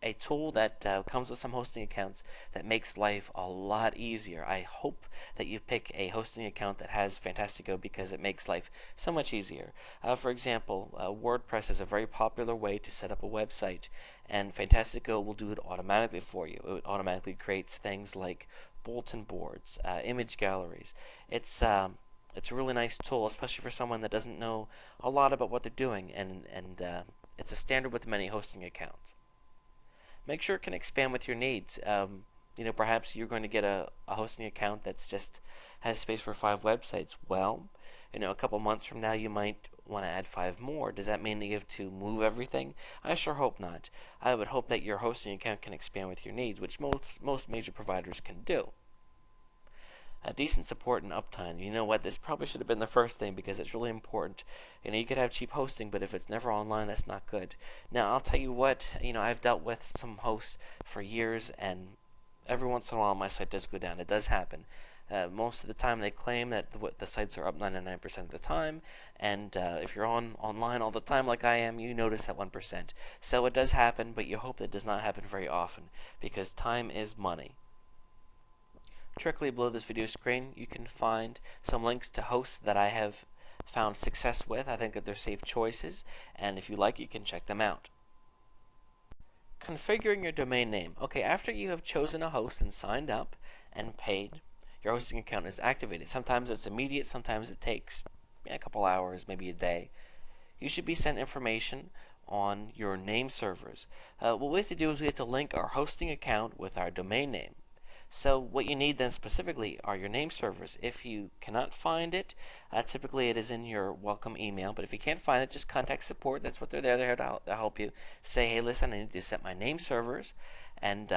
a tool that comes with some hosting accounts that makes life a lot easier. I hope that you pick a hosting account that has Fantastico because it makes life so much easier. For example, WordPress is a very popular way to set up a website, and Fantastico will do it automatically for you. It automatically creates things like bulletin boards, image galleries. It's a really nice tool, especially for someone that doesn't know a lot about what they're doing, and it's a standard with many hosting accounts. Make sure it can expand with your needs. Perhaps you're going to get a hosting account that's just has space for 5 websites. Well, a couple months from now you might want to add 5 more. Does that mean that you have to move everything? I sure hope not. I would hope that your hosting account can expand with your needs, which most major providers can do. Decent support and uptime. You know what? This probably should have been the first thing because it's really important. You could have cheap hosting, but if it's never online, that's not good. Now, I'll tell you what. I've dealt with some hosts for years, and every once in a while, my site does go down. It does happen. Most of the time, they claim that the sites are up 99% of the time, and if you're online all the time like I am, you notice that 1%. So it does happen, but you hope that it does not happen very often because time is money. Directly below this video screen, you can find some links to hosts that I have found success with. I think that they're safe choices, and if you like, you can check them out. Configuring your domain name. Okay, after you have chosen a host and signed up and paid, your hosting account is activated. Sometimes it's immediate, sometimes it takes a couple hours, maybe a day. you should be sent information on your name servers. What we have to do is we have to link our hosting account with our domain name. So what you need then specifically are your name servers. If you cannot find it, typically it is in your welcome email, but if you can't find it, just contact support. That's what they're there. They're here to help you. Say, hey, listen, I need to set my name servers, and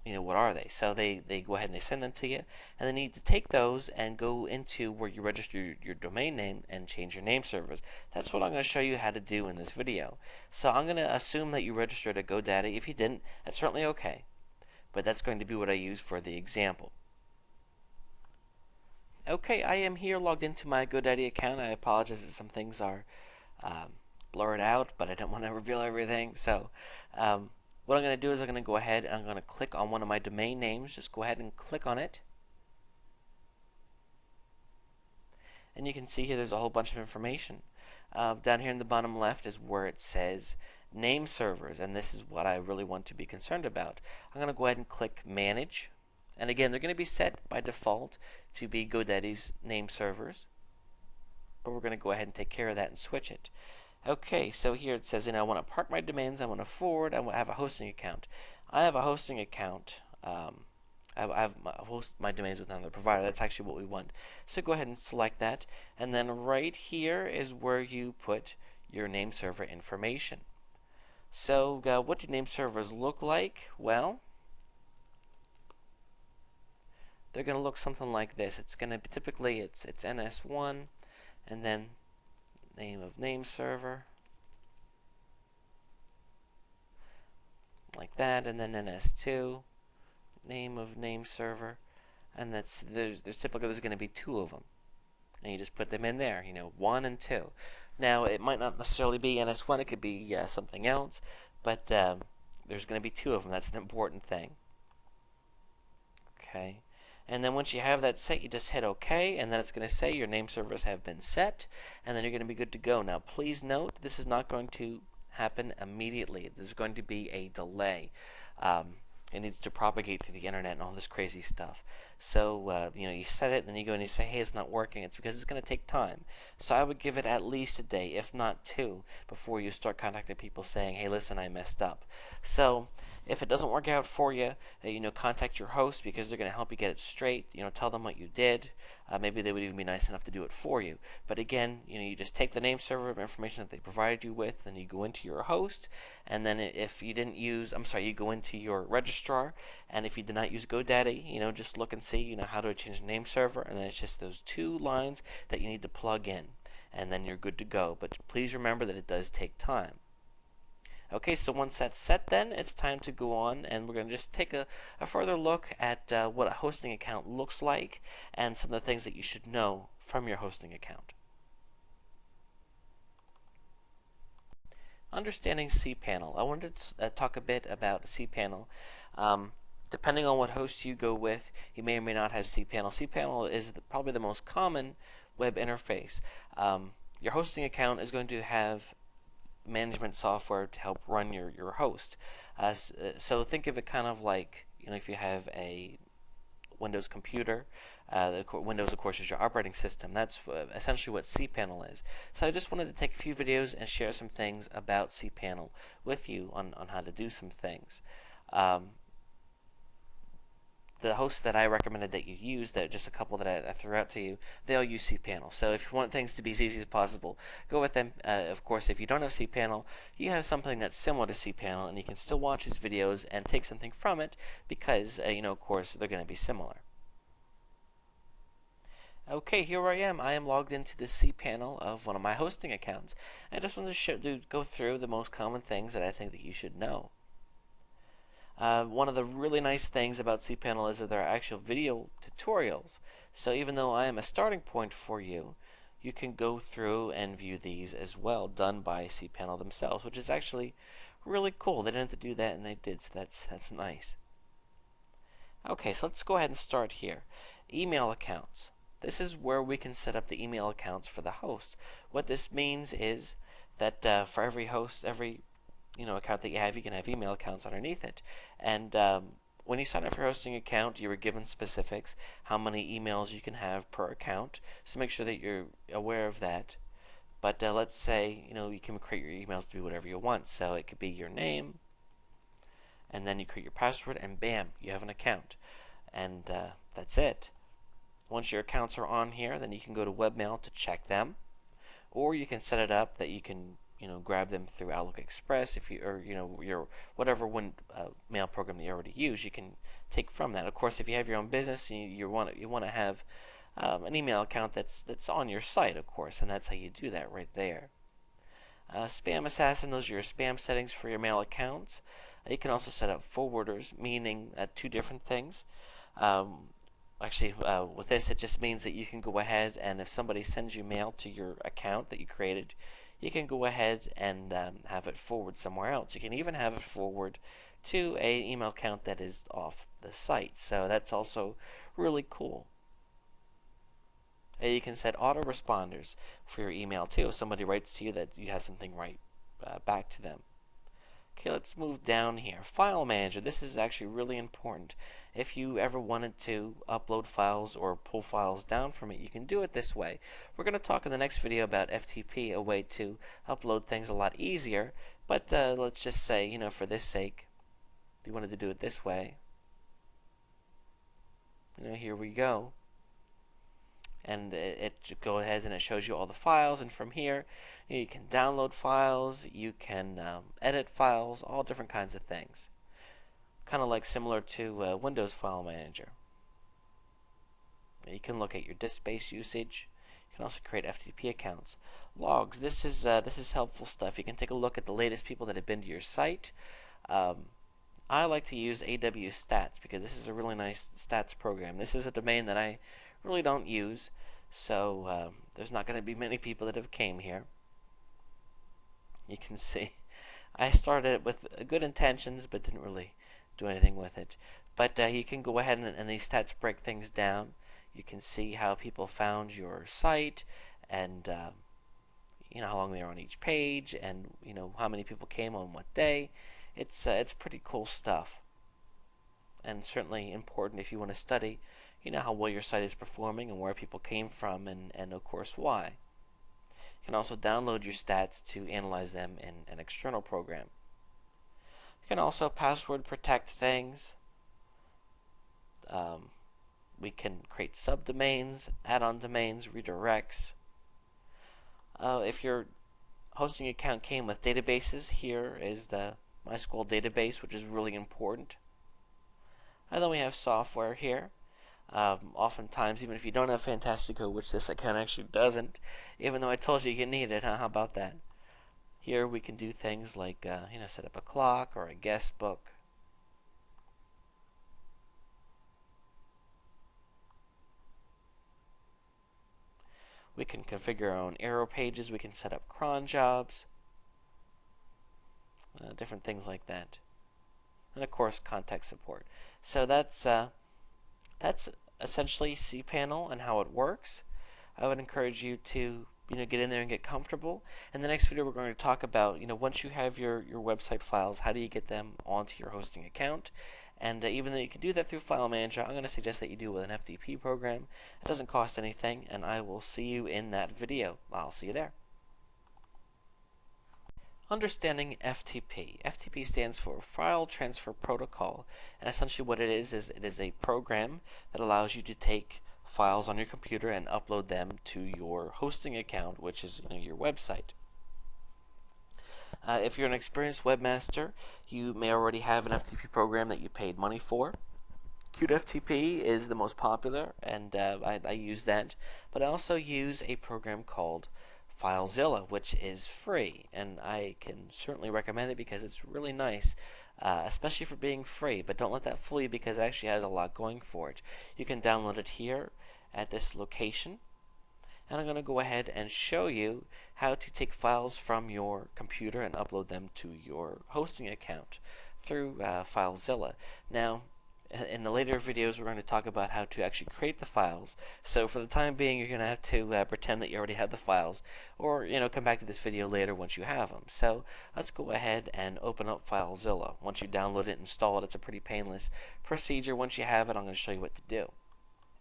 what are they? So they go ahead and they send them to you, and they need to take those and go into where you register your domain name and change your name servers. That's what I'm going to show you how to do in this video. So I'm going to assume that you registered at GoDaddy. If you didn't, that's certainly okay, but that's going to be what I use for the example. Okay, I am here logged into my GoDaddy account. I apologize that some things are blurred out, but I don't want to reveal everything. So what I'm going to do is I'm going to go ahead and I'm going to click on one of my domain names. Just go ahead and click on it. And you can see here there's a whole bunch of information. Down here in the bottom left is where it says name servers, and this is what I really want to be concerned about. I'm going to go ahead and click Manage. And again, they're going to be set by default to be GoDaddy's name servers. But we're going to go ahead and take care of that and switch it. Okay, so here it says, I want to park my domains, I want to forward, I want to have a hosting account. I have a hosting account. I host my domains with another provider. That's actually what we want. So go ahead and select that. And then right here is where you put your name server information. So what do name servers look like? Well, they're going to look something like this. It's going to be typically it's NS1 and then name of name server like that, and then NS2 name of name server, and there's typically going to be two of them, and you just put them in there, 1 and 2. Now it might not necessarily be NS1, it could be something else, but there's going to be two of them. That's an important thing. Okay. And then once you have that set, you just hit OK, and then it's going to say your name servers have been set, and then you're going to be good to go. Now, please note, this is not going to happen immediately. There's going to be a delay. It needs to propagate through the internet and all this crazy stuff. So, you set it, and then you go and you say, hey, it's not working. It's because it's going to take time. So I would give it at least a day, if not 2, before you start contacting people saying, hey, listen, I messed up. So if it doesn't work out for you, contact your host, because they're going to help you get it straight. Tell them what you did. Maybe they would even be nice enough to do it for you. But again, you just take the name server information that they provided you with, and you go into your host. And then if you didn't use, you go into your registrar. And if you did not use GoDaddy, just look and see, how to change the name server. And then it's just those 2 lines that you need to plug in, and then you're good to go. But please remember that it does take time. Okay, so once that's set, then it's time to go on, and we're going to just take a further look at what a hosting account looks like and some of the things that you should know from your hosting account. Understanding cPanel. I wanted to talk a bit about cPanel. Depending on what host you go with, you may or may not have cPanel. cPanel is probably the most common web interface. Your hosting account is going to have management software to help run your host. So think of it kind of like, if you have a Windows computer, Windows, of course, is your operating system. That's essentially what cPanel is. So I just wanted to take a few videos and share some things about cPanel with you on how to do some things. The hosts that I recommended that you use, just a couple that I threw out to you, they all use cPanel. So if you want things to be as easy as possible, go with them. Of course, if you don't have cPanel, you have something that's similar to cPanel, and you can still watch these videos and take something from it because, of course, they're going to be similar. Okay, here I am. I am logged into the cPanel of one of my hosting accounts. I just wanted to go through the most common things that I think that you should know. One of the really nice things about cPanel is that there are actual video tutorials. So even though I am a starting point for you, you can go through and view these as well, done by cPanel themselves, which is actually really cool. They didn't have to do that, and they did, so that's nice. Okay, so let's go ahead and start here. Email accounts. This is where we can set up the email accounts for the host. What this means is that for every host, every account that you can have email accounts underneath it. And when you sign up for your hosting account, you were given specifics, how many emails you can have per account. So make sure that you're aware of that. But let's say you can create your emails to be whatever you want. So it could be your name, and then you create your password, and bam, you have an account. And that's it. Once your accounts are on here, then you can go to webmail to check them, or you can set it up that you can grab them through Outlook Express, if you or your whatever mail program that you already use, you can take from that. Of course, if you have your own business, you want to have an email account that's on your site, of course, and that's how you do that right there. Spam Assassin, those are your spam settings for your mail accounts. You can also set up forwarders, meaning two different things. Actually, with this, it just means that you can go ahead and if somebody sends you mail to your account that you created, you can go ahead and have it forward somewhere else. You can even have it forward to an email account that is off the site. So that's also really cool. You can set autoresponders for your email too. If somebody writes to you, that you have something right back to them. Okay, let's move down here. File Manager. This is actually really important. If you ever wanted to upload files or pull files down from it, you can do it this way. We're going to talk in the next video about FTP, a way to upload things a lot easier. But let's just say, for this sake, if you wanted to do it this way, here we go. And it goes ahead and it shows you all the files, and from here you can download files, you can edit files, all different kinds of things. Kind of like similar to Windows File Manager. You can look at your disk space usage. You can also create FTP accounts. Logs. This is helpful stuff. You can take a look at the latest people that have been to your site. I like to use AW Stats because this is a really nice stats program. This is a domain that I really don't use, so there's not going to be many people that have came here. You can see I started it with good intentions but didn't really do anything with it. But you can go ahead and these stats break things down. You can see how people found your site, and how long they were on each page, and how many people came on what day. It's pretty cool stuff, and certainly important if you want to study how well your site is performing and where people came from, and of course why. You can also download your stats to analyze them in an external program. You can also password protect things. We can create subdomains, add-on domains, redirects. If your hosting account came with databases, here is the MySQL database, which is really important. And then we have software here. Oftentimes, even if you don't have Fantastico, which this account actually doesn't, even though I told you need it, how about that? Here we can do things like set up a clock or a guest book. We can configure our own arrow pages. We can set up cron jobs, different things like that, and of course contact support. So that's essentially cPanel and how it works. I would encourage you to get in there and get comfortable. In the next video, we're going to talk about once you have your website files, how do you get them onto your hosting account. And even though you can do that through File Manager, I'm going to suggest that you do it with an FTP program. It doesn't cost anything, and I will see you in that video. I'll see you there. Understanding FTP. FTP stands for File Transfer Protocol, and essentially what it is it is a program that allows you to take files on your computer and upload them to your hosting account, which is your website. If you're an experienced webmaster, you may already have an FTP program that you paid money for. CuteFTP is the most popular, and I use that, but I also use a program called FileZilla, which is free, and I can certainly recommend it because it's really nice, especially for being free. But don't let that fool you, because it actually has a lot going for it. You can download it here at this location, and I'm going to go ahead and show you how to take files from your computer and upload them to your hosting account through FileZilla. Now, in the later videos, we're going to talk about how to actually create the files. So for the time being, you're going to have to pretend that you already have the files, or come back to this video later once you have them. So let's go ahead and open up FileZilla. Once you download it and install it, it's a pretty painless procedure. Once you have it, I'm going to show you what to do.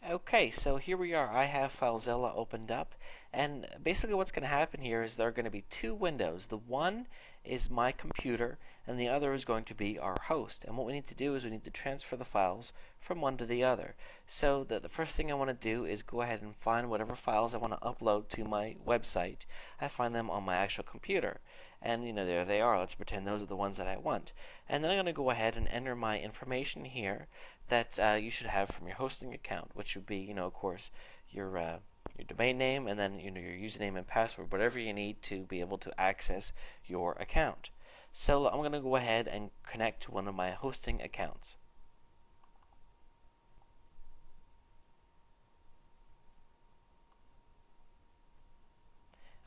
Okay, so here we are. I have FileZilla opened up, and basically what's going to happen here is there are going to be two windows. The one is my computer, and the other is going to be our host. And what we need to do is we need to transfer the files from one to the other. So the first thing I want to do is go ahead and find whatever files I want to upload to my website. I find them on my actual computer. And there they are. Let's pretend those are the ones that I want. And then I'm going to go ahead and enter my information here that you should have from your hosting account, which would be, of course, your domain name, and then your username and password, whatever you need to be able to access your account. So I'm going to go ahead and connect to one of my hosting accounts.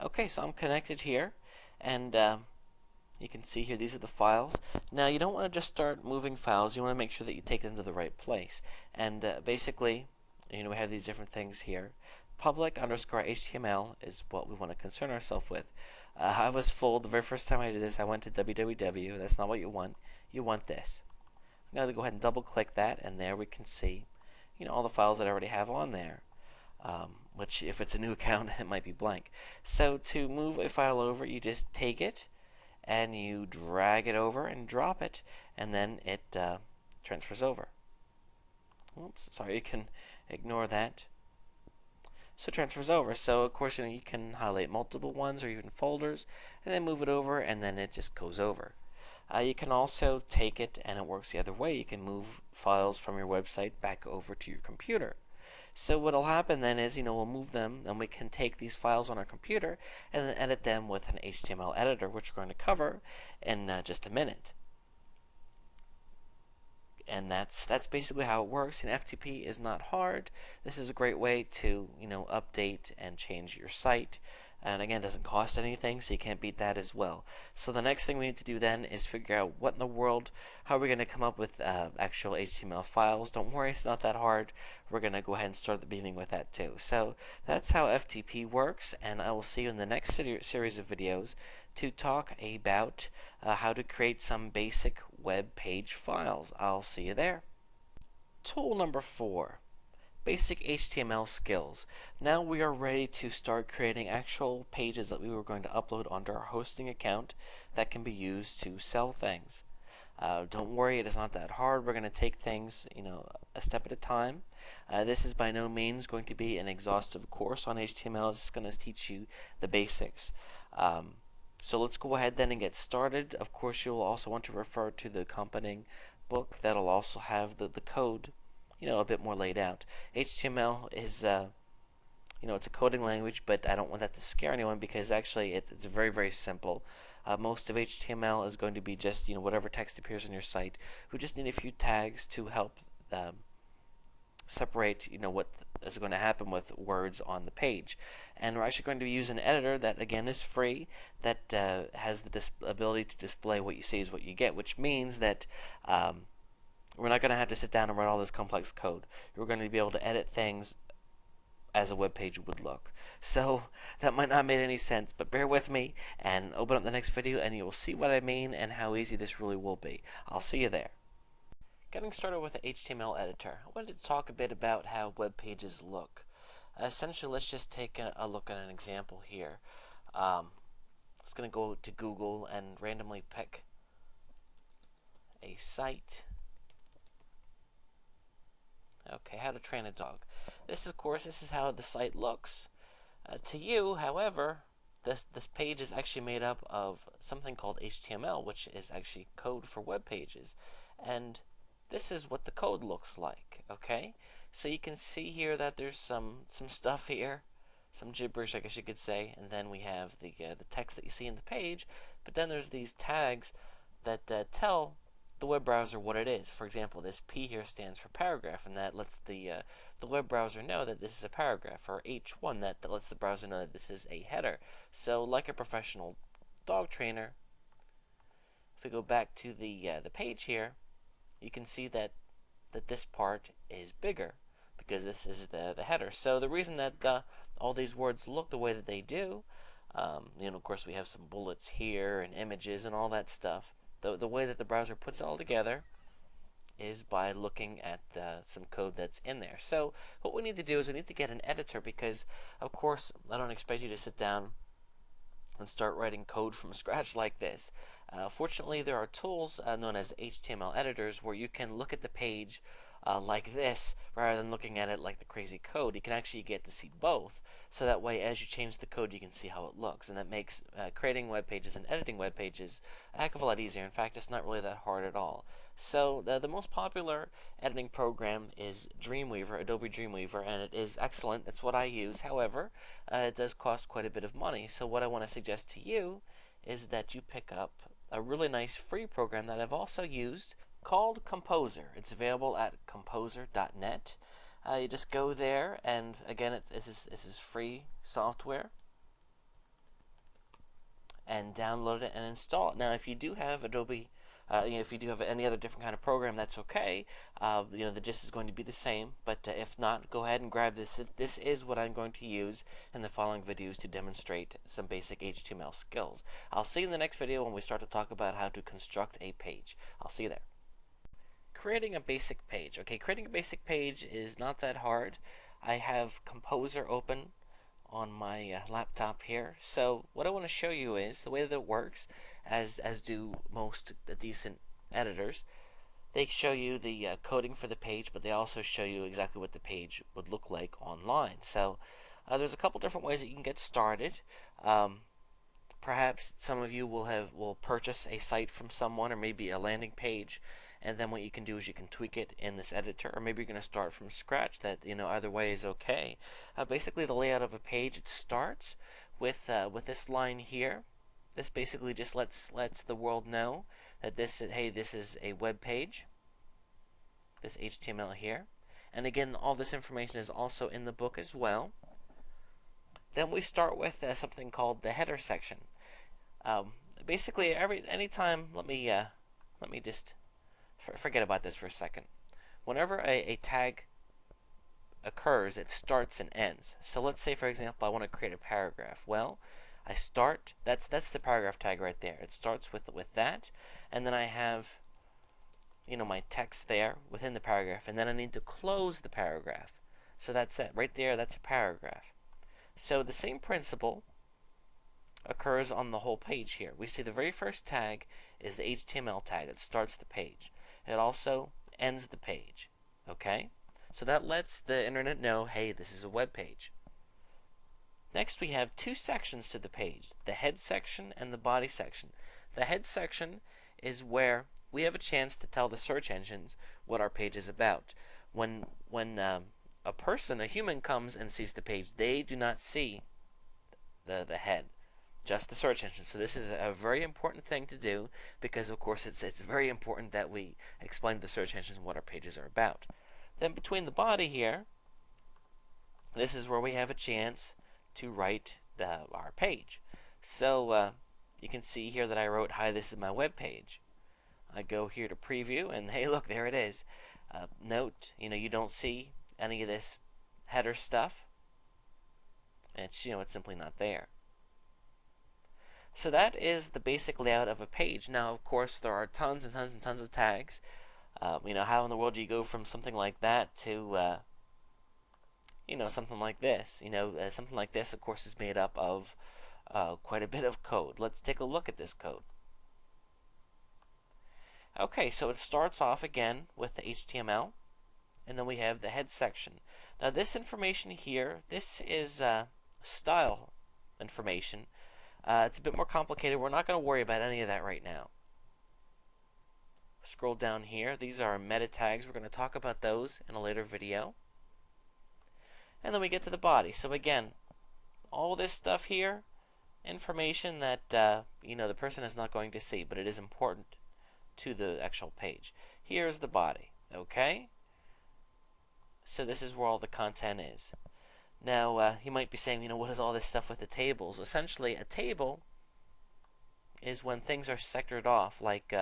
Okay, so I'm connected here, and you can see here these are the files. Now you don't want to just start moving files. You want to make sure that you take them to the right place. And basically, we have these different things here. Public_HTML is what we want to concern ourselves with. I was fooled the very first time I did this. I went to www. That's not what you want. You want this. I'm going to go ahead and double click that, and there we can see all the files that I already have on there. Which, if it's a new account, it might be blank. So to move a file over, you just take it and you drag it over and drop it, and then it transfers over. Oops, sorry, you can ignore that. So it transfers over. So of course you can highlight multiple ones or even folders, and then move it over, and then it just goes over. You can also take it, and it works the other way. You can move files from your website back over to your computer. So what will happen then is, we'll move them, and we can take these files on our computer and then edit them with an HTML editor, which we're going to cover in just a minute. And that's basically how it works. And FTP is not hard. This is a great way to update and change your site. And again, it doesn't cost anything, so you can't beat that as well. So the next thing we need to do then is figure out what in the world, how are we going to come up with actual HTML files. Don't worry, it's not that hard. We're going to go ahead and start at the beginning with that too. So that's how FTP works, and I will see you in the next series of videos to talk about how to create some basic web page files. I'll see you there. Tool number 4. Basic HTML skills. Now we are ready to start creating actual pages that we were going to upload onto our hosting account that can be used to sell things. Don't worry, it is not that hard. We're going to take things, a step at a time. This is by no means going to be an exhaustive course on HTML. It's going to teach you the basics. So let's go ahead then and get started. Of course, you'll also want to refer to the accompanying book that'll also have the code a bit more laid out. HTML is, it's a coding language, but I don't want that to scare anyone because actually it's very, very simple. Most of HTML is going to be just, whatever text appears on your site. We just need a few tags to help separate, what is going to happen with words on the page. And we're actually going to use an editor that, again, is free, that has the ability to display what you see is what you get, which means that we're not going to have to sit down and write all this complex code. We're going to be able to edit things as a web page would look. So that might not make any sense, but bear with me and open up the next video and you will see what I mean and how easy this really will be. I'll see you there. Getting started with the HTML editor. I wanted to talk a bit about how web pages look. Essentially, let's just take a look at an example here. I'm just going to go to Google and randomly pick a site. Okay, how to train a dog. This is how the site looks. To you, however, this page is actually made up of something called HTML, which is actually code for web pages. And this is what the code looks like, okay? So you can see here that there's some stuff here, some gibberish, I guess you could say, and then we have the text that you see in the page, but then there's these tags that tell the web browser what it is. For example, this P here stands for paragraph, and that lets the web browser know that this is a paragraph, or H1 that lets the browser know that this is a header. So like a professional dog trainer, if we go back to the page here, you can see that this part is bigger because this is the header. So the reason that all these words look the way that they do, of course we have some bullets here and images and all that stuff. The way that the browser puts it all together is by looking at some code that's in there. So what we need to do is we need to get an editor, because of course I don't expect you to sit down and start writing code from scratch like this. Fortunately, there are tools known as HTML editors where you can look at the page like this rather than looking at it like the crazy code. You can actually get to see both, so that way as you change the code you can see how it looks, and that makes creating web pages and editing web pages a heck of a lot easier. In fact, it's not really that hard at all. So the most popular editing program is Dreamweaver, Adobe Dreamweaver, and it is excellent. That's what I use. However, it does cost quite a bit of money. So what I want to suggest to you is that you pick up a really nice free program that I've also used called Composer. It's available at composer.net. You just go there, and again, this is free software, and download it and install it. Now, if you do have Adobe, if you do have any other different kind of program, that's okay. The gist is going to be the same, but if not, go ahead and grab this. This is what I'm going to use in the following videos to demonstrate some basic HTML skills. I'll see you in the next video when we start to talk about how to construct a page. I'll see you there. Creating a basic page. Okay, creating a basic page is not that hard. I have Composer open on my laptop here. So what I want to show you is the way that it works, as do most decent editors. They show you the coding for the page, but they also show you exactly what the page would look like online. So there's a couple different ways that you can get started. Perhaps some of you will purchase a site from someone, or maybe a landing page, and then what you can do is you can tweak it in this editor, or maybe you're going to start from scratch. That, either way is okay. Basically, the layout of a page, it starts with this line here. This basically just lets the world know that this is a web page, this HTML here. And again, all this information is also in the book as well. Then we start with something called the header section. Basically, anytime, let me just forget about this for a second. Whenever a tag occurs, it starts and ends. So let's say, for example, I want to create a paragraph. Well, I start, that's the paragraph tag right there. It starts with that, and then I have my text there within the paragraph, and then I need to close the paragraph. So that's it. Right there, that's a paragraph. So the same principle occurs on the whole page here. We see the very first tag is the HTML tag that starts the page. It also ends the page. Okay? So that lets the internet know, hey, this is a web page. Next, we have two sections to the page, the head section and the body section. The head section is where we have a chance to tell the search engines what our page is about. When a human comes and sees the page, they do not see the head, just the search engine. So this is a very important thing to do, because of course it's very important that we explain to the search engines what our pages are about. Then between the body here, this is where we have a chance to write our page. So you can see here that I wrote, "Hi, this is my web page." I go here to preview, and hey, look, there it is. Note, you don't see any of this header stuff. It's simply not there. So that is the basic layout of a page. Now, of course, there are tons and tons and tons of tags. How in the world do you go from something like that to something like this? Something like this, of course, is made up of quite a bit of code. Let's take a look at this code. Okay, so it starts off again with the HTML, and then we have the head section. Now this information here, this is style information. It's a bit more complicated. We're not going to worry about any of that right now. Scroll down here. These are meta tags. We're going to talk about those in a later video. And then we get to the body. So again, all this stuff here, information that the person is not going to see, but it is important to the actual page. Here's the body. Okay? So this is where all the content is. Now, you might be saying, what is all this stuff with the tables? Essentially, a table is when things are sectored off, like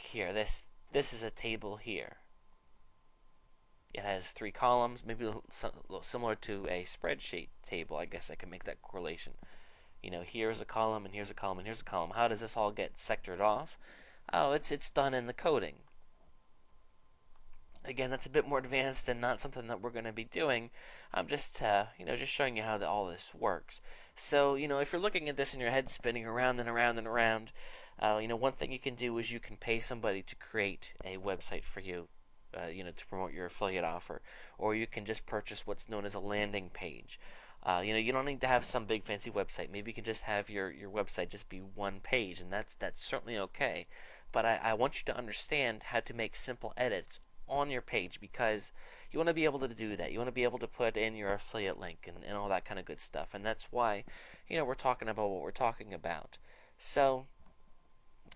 here. This is a table here. It has 3 columns, maybe a little similar to a spreadsheet table. I guess I can make that correlation. Here's a column, and here's a column, and here's a column. How does this all get sectored off? oh, it's done in the coding. Again, that's a bit more advanced and not something that we're going to be doing. I'm just, just showing you how all this works. So, if you're looking at this and your head spinning around and around and around, one thing you can do is you can pay somebody to create a website for you, to promote your affiliate offer, or you can just purchase what's known as a landing page. You don't need to have some big fancy website. Maybe you can just have your website just be one page, and that's certainly okay. But I want you to understand how to make simple edits on your page, because you want to be able to do that. You want to be able to put in your affiliate link and all that kind of good stuff. And that's why, we're talking about what we're talking about. So,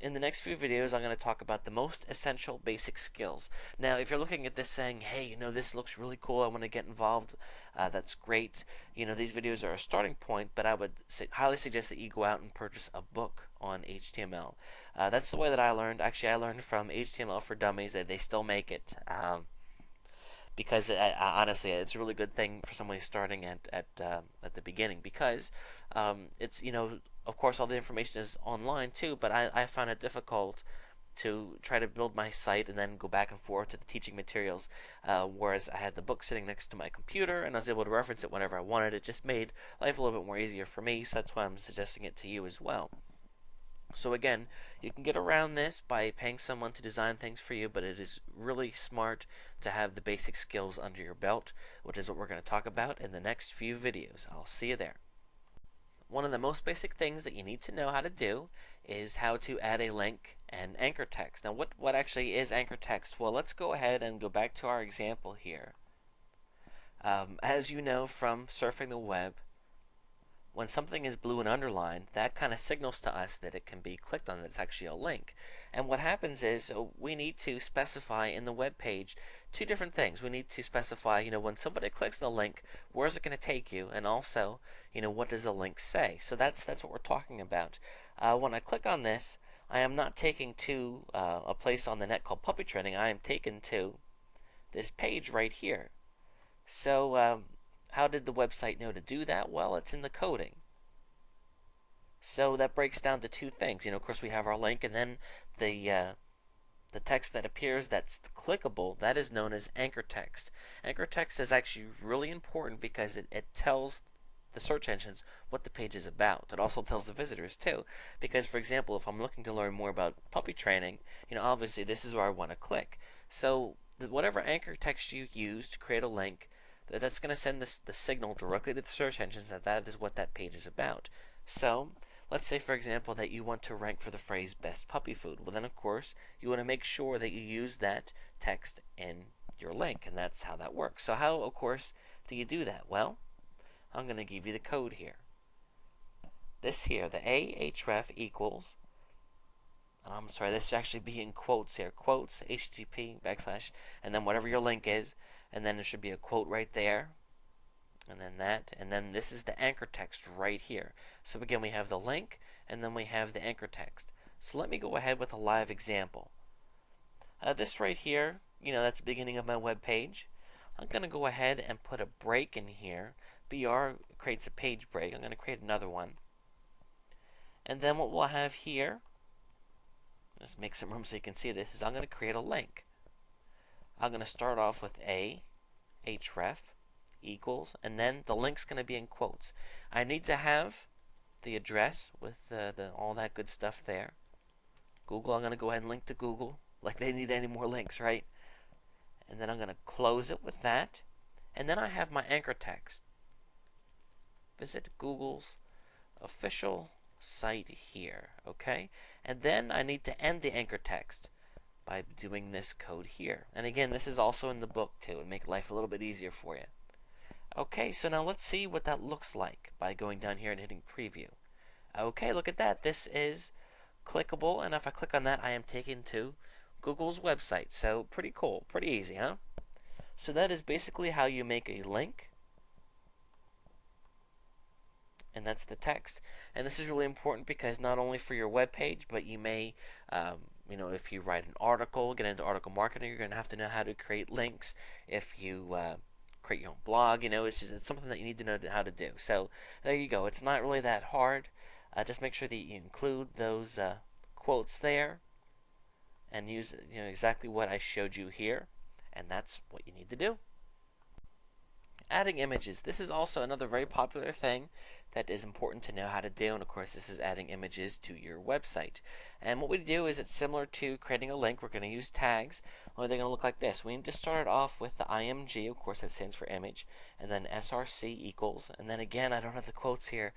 in the next few videos, I'm going to talk about the most essential basic skills. Now, if you're looking at this saying, hey, this looks really cool, I want to get involved, that's great. These videos are a starting point, but I would highly suggest that you go out and purchase a book on HTML. That's the way that I learned. Actually, I learned from HTML for Dummies. They still make it. Because honestly, it's a really good thing for somebody starting at the beginning, because it's, of course, all the information is online too, but I found it difficult to try to build my site and then go back and forth to the teaching materials, whereas I had the book sitting next to my computer and I was able to reference it whenever I wanted. It just made life a little bit more easier for me, so that's why I'm suggesting it to you as well. So again, you can get around this by paying someone to design things for you, but it is really smart to have the basic skills under your belt, which is what we're going to talk about in the next few videos. I'll see you there. One of the most basic things that you need to know how to do is how to add a link and anchor text. Now, what actually is anchor text? Well, let's go ahead and go back to our example here. As you know from surfing the web, when something is blue and underlined, that kind of signals to us that it can be clicked on, that it's actually a link. And what happens is we need to specify in the web page two different things. We need to specify, when somebody clicks the link, where is it going to take you? And also, what does the link say? So that's what we're talking about. When I click on this, I am not taken to a place on the net called puppy training. I am taken to this page right here. So how did the website know to do that? Well, it's in the coding. So that breaks down to two things. Of course, we have our link, and then the text that appears that's clickable, that is known as anchor text. Anchor text is actually really important because it tells the search engines what the page is about. It also tells the visitors too, because for example, if I'm looking to learn more about puppy training, obviously this is where I want to click. So whatever anchor text you use to create a link, that's going to send the signal directly to the search engines that is what that page is about. So let's say, for example, that you want to rank for the phrase best puppy food. Well, then of course you want to make sure that you use that text in your link, and that's how that works. So how, of course, do you do that? Well, I'm going to give you the code here. This here, the ahref equals, and I'm sorry, this should actually be in quotes here, quotes, http, /, and then whatever your link is, and then there should be a quote right there, and then that, and then this is the anchor text right here. So again, we have the link, and then we have the anchor text. So let me go ahead with a live example. This right here, that's the beginning of my web page. I'm going to go ahead and put a break in here. BR creates a page break. I'm going to create another one. And then what we'll have here, just make some room so you can see this, is I'm going to create a link. I'm going to start off with ahref equals, and then the link's going to be in quotes. I need to have the address with all that good stuff there. Google, I'm going to go ahead and link to Google, like they need any more links, right? And then I'm going to close it with that. And then I have my anchor text. Visit Google's official site here, okay? And then I need to end the anchor text by doing this code here. And again, this is also in the book too, and make life a little bit easier for you. Okay, so now let's see what that looks like by going down here and hitting preview. Okay, look at that. This is clickable, and if I click on that, I am taken to Google's website. So pretty cool, pretty easy, huh? So that is basically how you make a link, and that's the text. And this is really important because not only for your web page, but you may, if you write an article, get into article marketing, you're going to have to know how to create links. If you create your own blog, it's something that you need to know how to do. So there you go. It's not really that hard. Just make sure that you include those quotes there. and use exactly what I showed you here, and that's what you need to do. Adding images. This is also another very popular thing that is important to know how to do, and of course this is adding images to your website. And what we do is it's similar to creating a link. We're going to use tags. Only they're going to look like this. We need to start it off with the IMG, of course that stands for image, and then SRC equals, and then again I don't have the quotes here.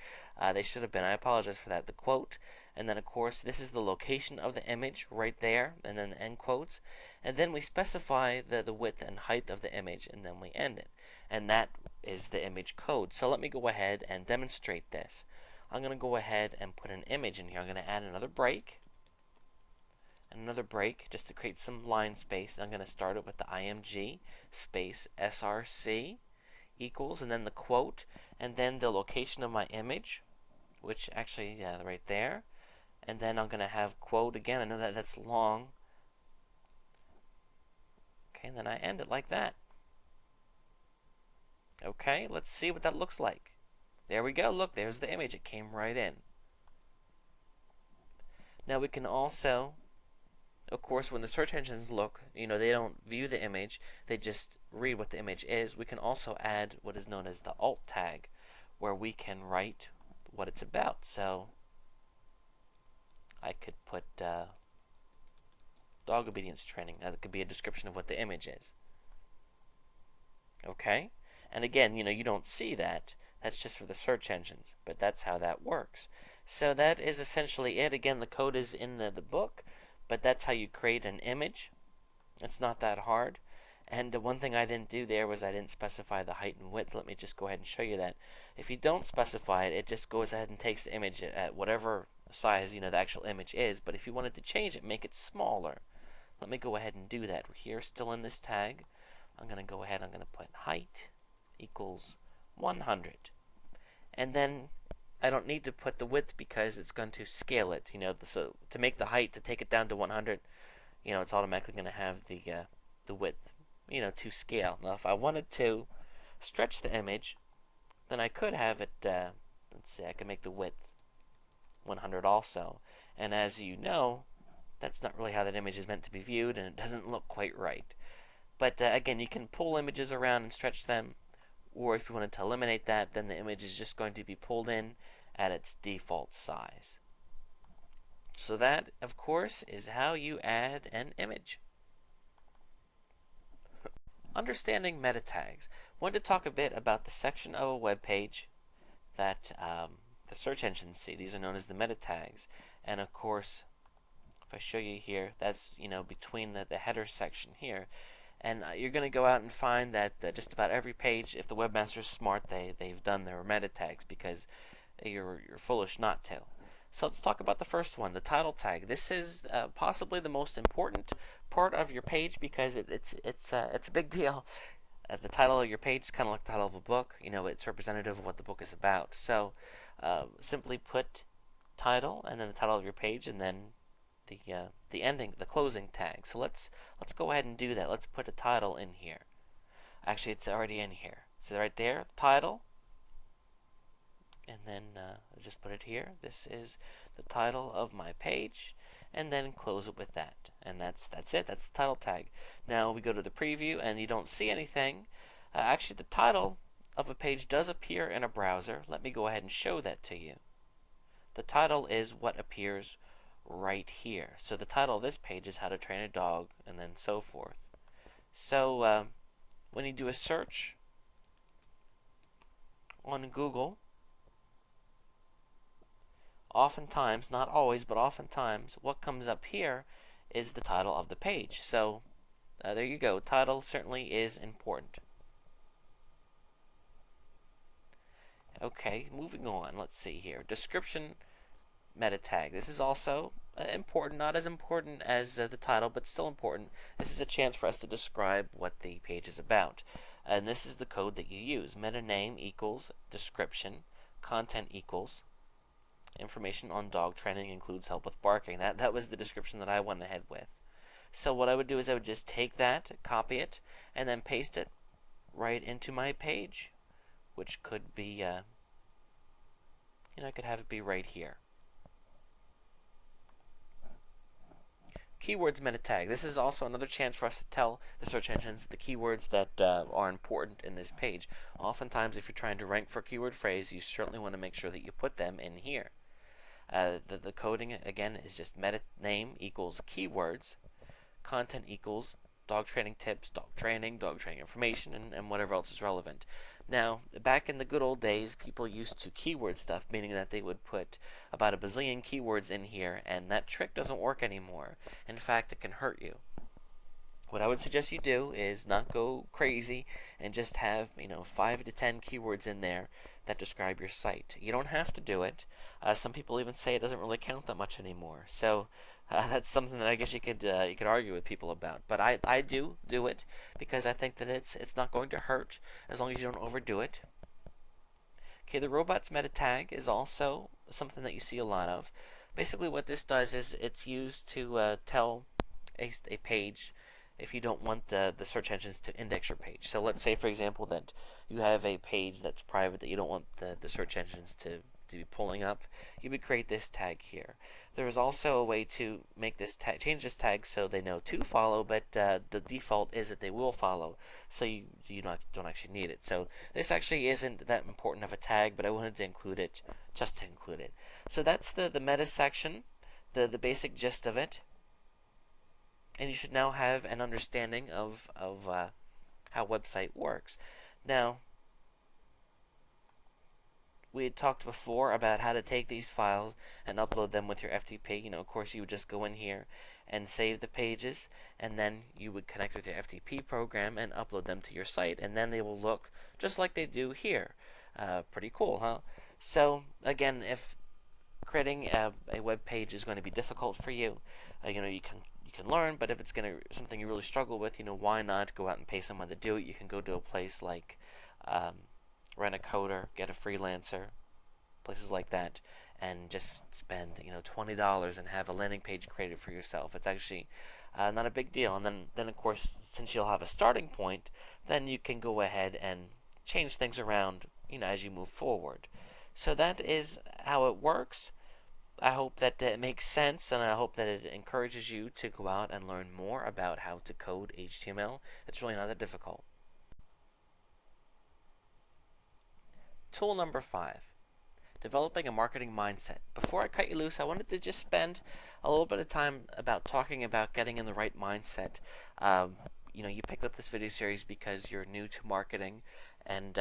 They should have been. I apologize for that. The quote, and then of course this is the location of the image right there, and then the end quotes, and then we specify the width and height of the image, and then we end it. And that is the image code. So let me go ahead and demonstrate this. I'm going to go ahead and put an image in here. I'm going to add another break and another break just to create some line space. I'm going to start it with the IMG space SRC equals, and then the quote, and then the location of my image, which actually, yeah, right there. And then I'm going to have quote again. I know that that's long. Okay, and then I end it like that. Okay, let's see what that looks like. There we go. Look, there's the image. It came right in. Now we can also, of course, when the search engines look, they don't view the image. They just read what the image is. We can also add what is known as the alt tag, where we can write what it's about. So I could put dog obedience training. That could be a description of what the image is. Okay? And again, you don't see that. That's just for the search engines, but that's how that works. So that is essentially it. Again, the code is in the book, but that's how you create an image. It's not that hard. And the one thing I didn't do there was I didn't specify the height and width. Let me just go ahead and show you that. If you don't specify it, it just goes ahead and takes the image at whatever size the actual image is. But if you wanted to change it, make it smaller. Let me go ahead and do that. We're here still in this tag. I'm going to go ahead, I'm going to put height equals 100. And then I don't need to put the width because it's going to scale it. So to make the height, to take it down to 100, it's automatically going to have the width, to scale. Now, if I wanted to stretch the image, then I could have it, let's see, I can make the width 100 also. And as you know, that's not really how that image is meant to be viewed, and it doesn't look quite right. But again, you can pull images around and stretch them, or if you wanted to eliminate that, then the image is just going to be pulled in at its default size. So that, of course, is how you add an image. Understanding meta tags. I want to talk a bit about the section of a web page that the search engines see. These are known as the meta tags. And of course, if I show you here, that's between the header section here. And you're going to go out and find that just about every page, if the webmaster's smart, they've done their meta tags, because you're foolish not to. So let's talk about the first one, the title tag. This is possibly the most important part of your page because it's a big deal. The title of your page is kind of like the title of a book. It's representative of what the book is about. So simply put title and then the title of your page, and then the ending, the closing tag. So let's go ahead and do that. Let's put a title in here. Actually, it's already in here. So right there, title, and then I'll just put it here. This is the title of my page, and then close it with that. And that's it. That's the title tag. Now we go to the preview, and you don't see anything. Actually, the title of a page does appear in a browser. Let me go ahead and show that to you. The title is what appears right here. So the title of this page is How to Train a Dog, and then so forth. So when you do a search on Google, oftentimes, not always, but oftentimes, what comes up here is the title of the page. So there you go. Title certainly is important. Okay, moving on. Let's see here. Description meta tag. This is also important, not as important as the title, but still important. This is a chance for us to describe what the page is about. And this is the code that you use. Meta name equals description, content equals information on dog training includes help with barking. That was the description that I went ahead with. So what I would do is I would just take that, copy it, and then paste it right into my page, which could be, I could have it be right here. Keywords meta tag. This is also another chance for us to tell the search engines the keywords that are important in this page. Oftentimes, if you're trying to rank for a keyword phrase, you certainly want to make sure that you put them in here. The coding, again, is just meta name equals keywords, content equals dog training tips, dog training information, and whatever else is relevant. Now, back in the good old days, people used to keyword stuff, meaning that they would put about a bazillion keywords in here, and that trick doesn't work anymore. In fact, it can hurt you. What I would suggest you do is not go crazy and just have 5 to 10 keywords in there that describe your site. You don't have to do it. Some people even say it doesn't really count that much anymore. So that's something that I guess you could argue with people about. But I do it because I think that it's not going to hurt as long as you don't overdo it. Okay, the robots meta tag is also something that you see a lot of. Basically, what this does is it's used to tell a page if you don't want the search engines to index your page. So let's say, for example, that you have a page that's private that you don't want the search engines to be pulling up. You would create this tag here. There is also a way to make this tag, change this tag so they know to follow, but the default is that they will follow, so you don't actually need it. So this actually isn't that important of a tag, but I wanted to include it just to include it. So that's the meta section, the basic gist of it. And you should now have an understanding of how a website works. Now, we had talked before about how to take these files and upload them with your FTP. Of course, you would just go in here and save the pages, and then you would connect with your FTP program and upload them to your site, and then they will look just like they do here. Pretty cool, huh? So, again, if creating a web page is going to be difficult for you, you can learn, but if it's something you really struggle with, why not go out and pay someone to do it? You can go to a place like Rent a Coder, Get a Freelancer, places like that, and just spend $20 and have a landing page created for yourself. It's actually not a big deal. And then of course, since you'll have a starting point, then you can go ahead and change things around as you move forward. So that is how it works. I hope that it makes sense, and I hope that it encourages you to go out and learn more about how to code HTML. It's really not that difficult. Tool number 5, developing a marketing mindset. Before I cut you loose, I wanted to just spend a little bit of time about talking about getting in the right mindset. You picked up this video series because you're new to marketing, and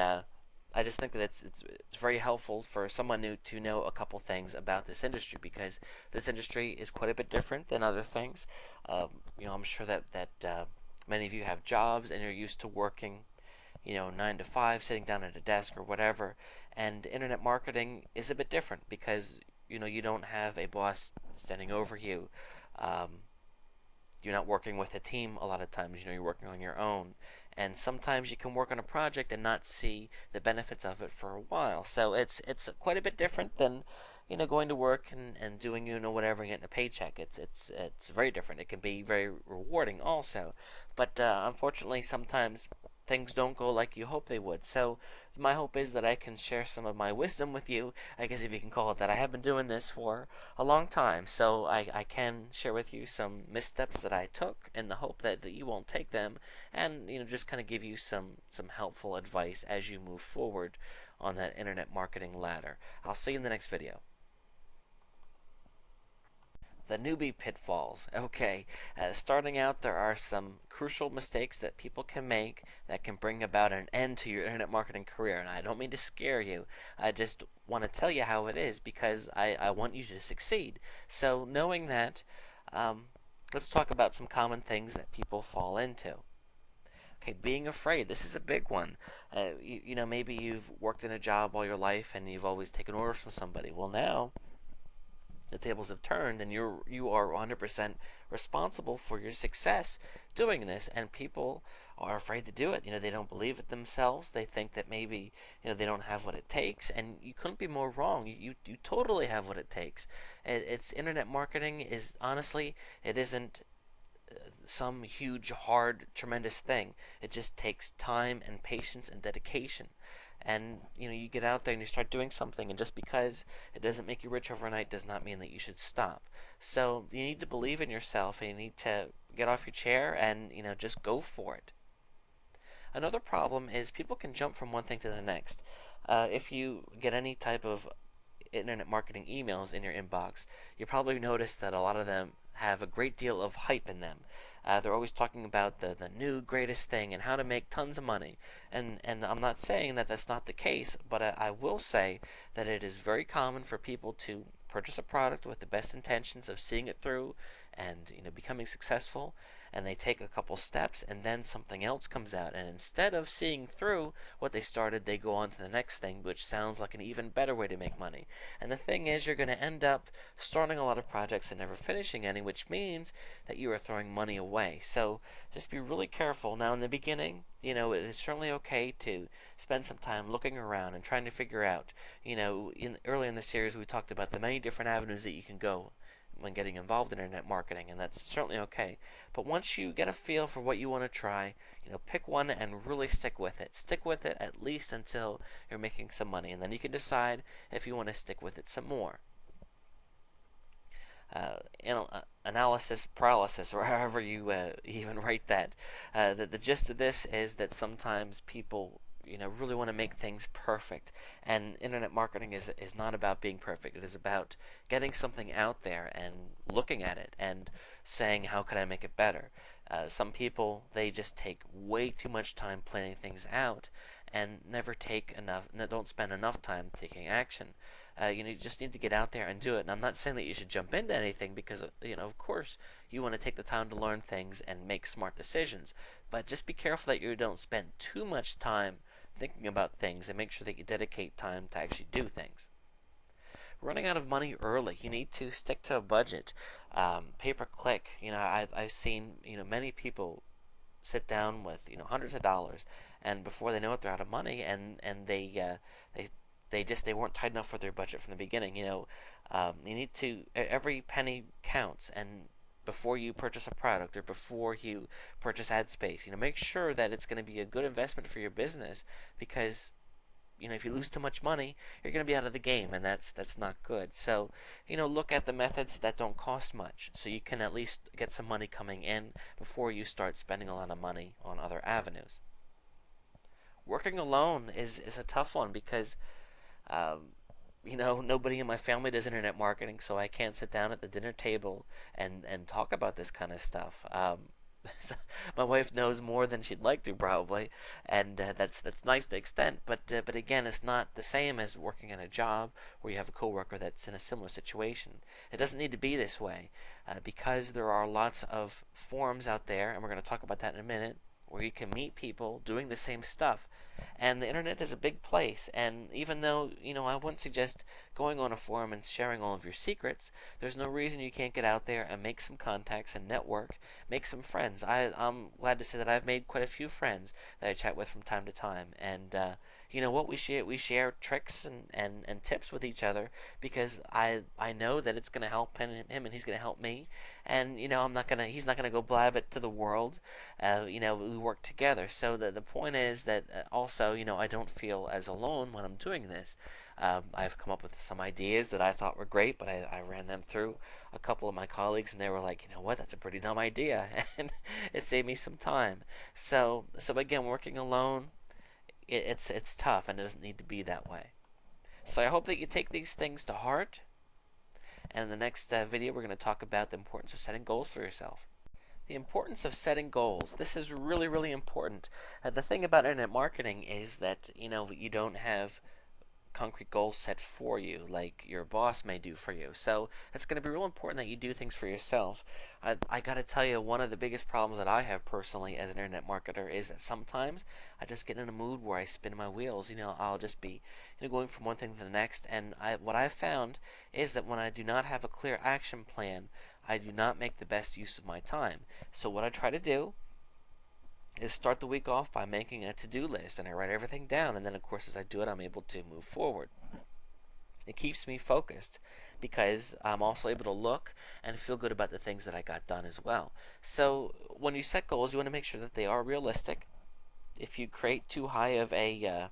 I just think that it's very helpful for someone new to know a couple things about this industry, because this industry is quite a bit different than other things. I'm sure that many of you have jobs and you're used to working 9 to 5, sitting down at a desk or whatever, and internet marketing is a bit different because you don't have a boss standing over you. You're not working with a team a lot of times. You're working on your own, and sometimes you can work on a project and not see the benefits of it for a while. So it's quite a bit different than going to work and doing whatever and getting a paycheck. It's very different. It can be very rewarding also, but unfortunately sometimes things don't go like you hope they would. So my hope is that I can share some of my wisdom with you, I guess if you can call it that. I have been doing this for a long time, so I can share with you some missteps that I took in the hope that you won't take them, and just kind of give you some helpful advice as you move forward on that internet marketing ladder. I'll see you in the next video. The newbie pitfalls. Okay, starting out, there are some crucial mistakes that people can make that can bring about an end to your internet marketing career. And I don't mean to scare you. I just want to tell you how it is, because I want you to succeed. So knowing that, let's talk about some common things that people fall into. Okay, being afraid. This is a big one. Maybe you've worked in a job all your life and you've always taken orders from somebody. Well, now the tables have turned, and you are 100% responsible for your success doing this, and people are afraid to do it. They don't believe it themselves. They think that maybe they don't have what it takes, and you couldn't be more wrong. You totally have what it takes. It's internet marketing is, honestly, it isn't some huge, hard, tremendous thing. It just takes time and patience and dedication. And you get out there and you start doing something, and just because it doesn't make you rich overnight does not mean that you should stop. So you need to believe in yourself, and you need to get off your chair and just go for it. Another problem is people can jump from one thing to the next. If you get any type of internet marketing emails in your inbox, you probably notice that a lot of them have a great deal of hype in them. They're always talking about the new greatest thing and how to make tons of money. And I'm not saying that that's not the case, but I will say that it is very common for people to purchase a product with the best intentions of seeing it through and becoming successful, and they take a couple steps and then something else comes out, and instead of seeing through what they started, they go on to the next thing, which sounds like an even better way to make money. And the thing is, you're going to end up starting a lot of projects and never finishing any, which means that you are throwing money away. So just be really careful. Now in the beginning, it is certainly okay to spend some time looking around and trying to figure out, early in the series we talked about the many different avenues that you can go when getting involved in internet marketing, and that's certainly okay. But once you get a feel for what you want to try, pick one and really stick with it. Stick with it at least until you're making some money, and then you can decide if you want to stick with it some more. Analysis paralysis, or however you even write that. The gist of this is that sometimes people really want to make things perfect, and internet marketing is not about being perfect. It is about getting something out there and looking at it and saying, how could I make it better? Some people, they just take way too much time planning things out and don't spend enough time taking action. You just need to get out there and do it. And I'm not saying that you should jump into anything, because of course you want to take the time to learn things and make smart decisions, but just be careful that you don't spend too much time thinking about things, and make sure that you dedicate time to actually do things. Running out of money early, you need to stick to a budget. Pay per click, I've seen many people sit down with hundreds of dollars, and before they know it, they're out of money, and they weren't tight enough for their budget from the beginning. You need to, every penny counts, and before you purchase a product or before you purchase ad space, make sure that it's going to be a good investment for your business, because if you lose too much money, you're going to be out of the game, and that's not good. So look at the methods that don't cost much, so you can at least get some money coming in before you start spending a lot of money on other avenues. Working alone is a tough one, because nobody in my family does internet marketing, so I can't sit down at the dinner table and talk about this kind of stuff. My wife knows more than she'd like to, probably, and that's nice to the extent. But again, it's not the same as working in a job where you have a coworker that's in a similar situation. It doesn't need to be this way, because there are lots of forums out there, and we're going to talk about that in a minute, where you can meet people doing the same stuff. And the internet is a big place, and even though, I wouldn't suggest going on a forum and sharing all of your secrets, there's no reason you can't get out there and make some contacts and network, make some friends. I'm glad to say that I've made quite a few friends that I chat with from time to time, and you know what, we share tricks and tips with each other, because I know that it's going to help him and he's going to help me, and he's not gonna go blab it to the world. We work together. So the point is that also, I don't feel as alone when I'm doing this. I've come up with some ideas that I thought were great, but I ran them through a couple of my colleagues, and they were like, you know what, that's a pretty dumb idea, and it saved me some time. So again, working alone, it's tough, and it doesn't need to be that way. So I hope that you take these things to heart, and in the next video we're going to talk about the importance of setting goals for yourself. The importance of setting goals. This is really, really important. The thing about internet marketing is that, you don't have concrete goals set for you like your boss may do for you. So it's going to be real important that you do things for yourself. I got to tell you, one of the biggest problems that I have personally as an internet marketer is that sometimes I just get in a mood where I spin my wheels. I'll just be going from one thing to the next, and what I've found is that when I do not have a clear action plan, I do not make the best use of my time. So what I try to do is start the week off by making a to-do list, and I write everything down, and then of course as I do it, I'm able to move forward. It keeps me focused because I'm also able to look and feel good about the things that I got done as well. So when you set goals, you want to make sure that they are realistic. If you create too high of a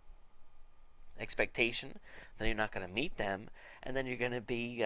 expectation, then you're not going to meet them, and then you're going to be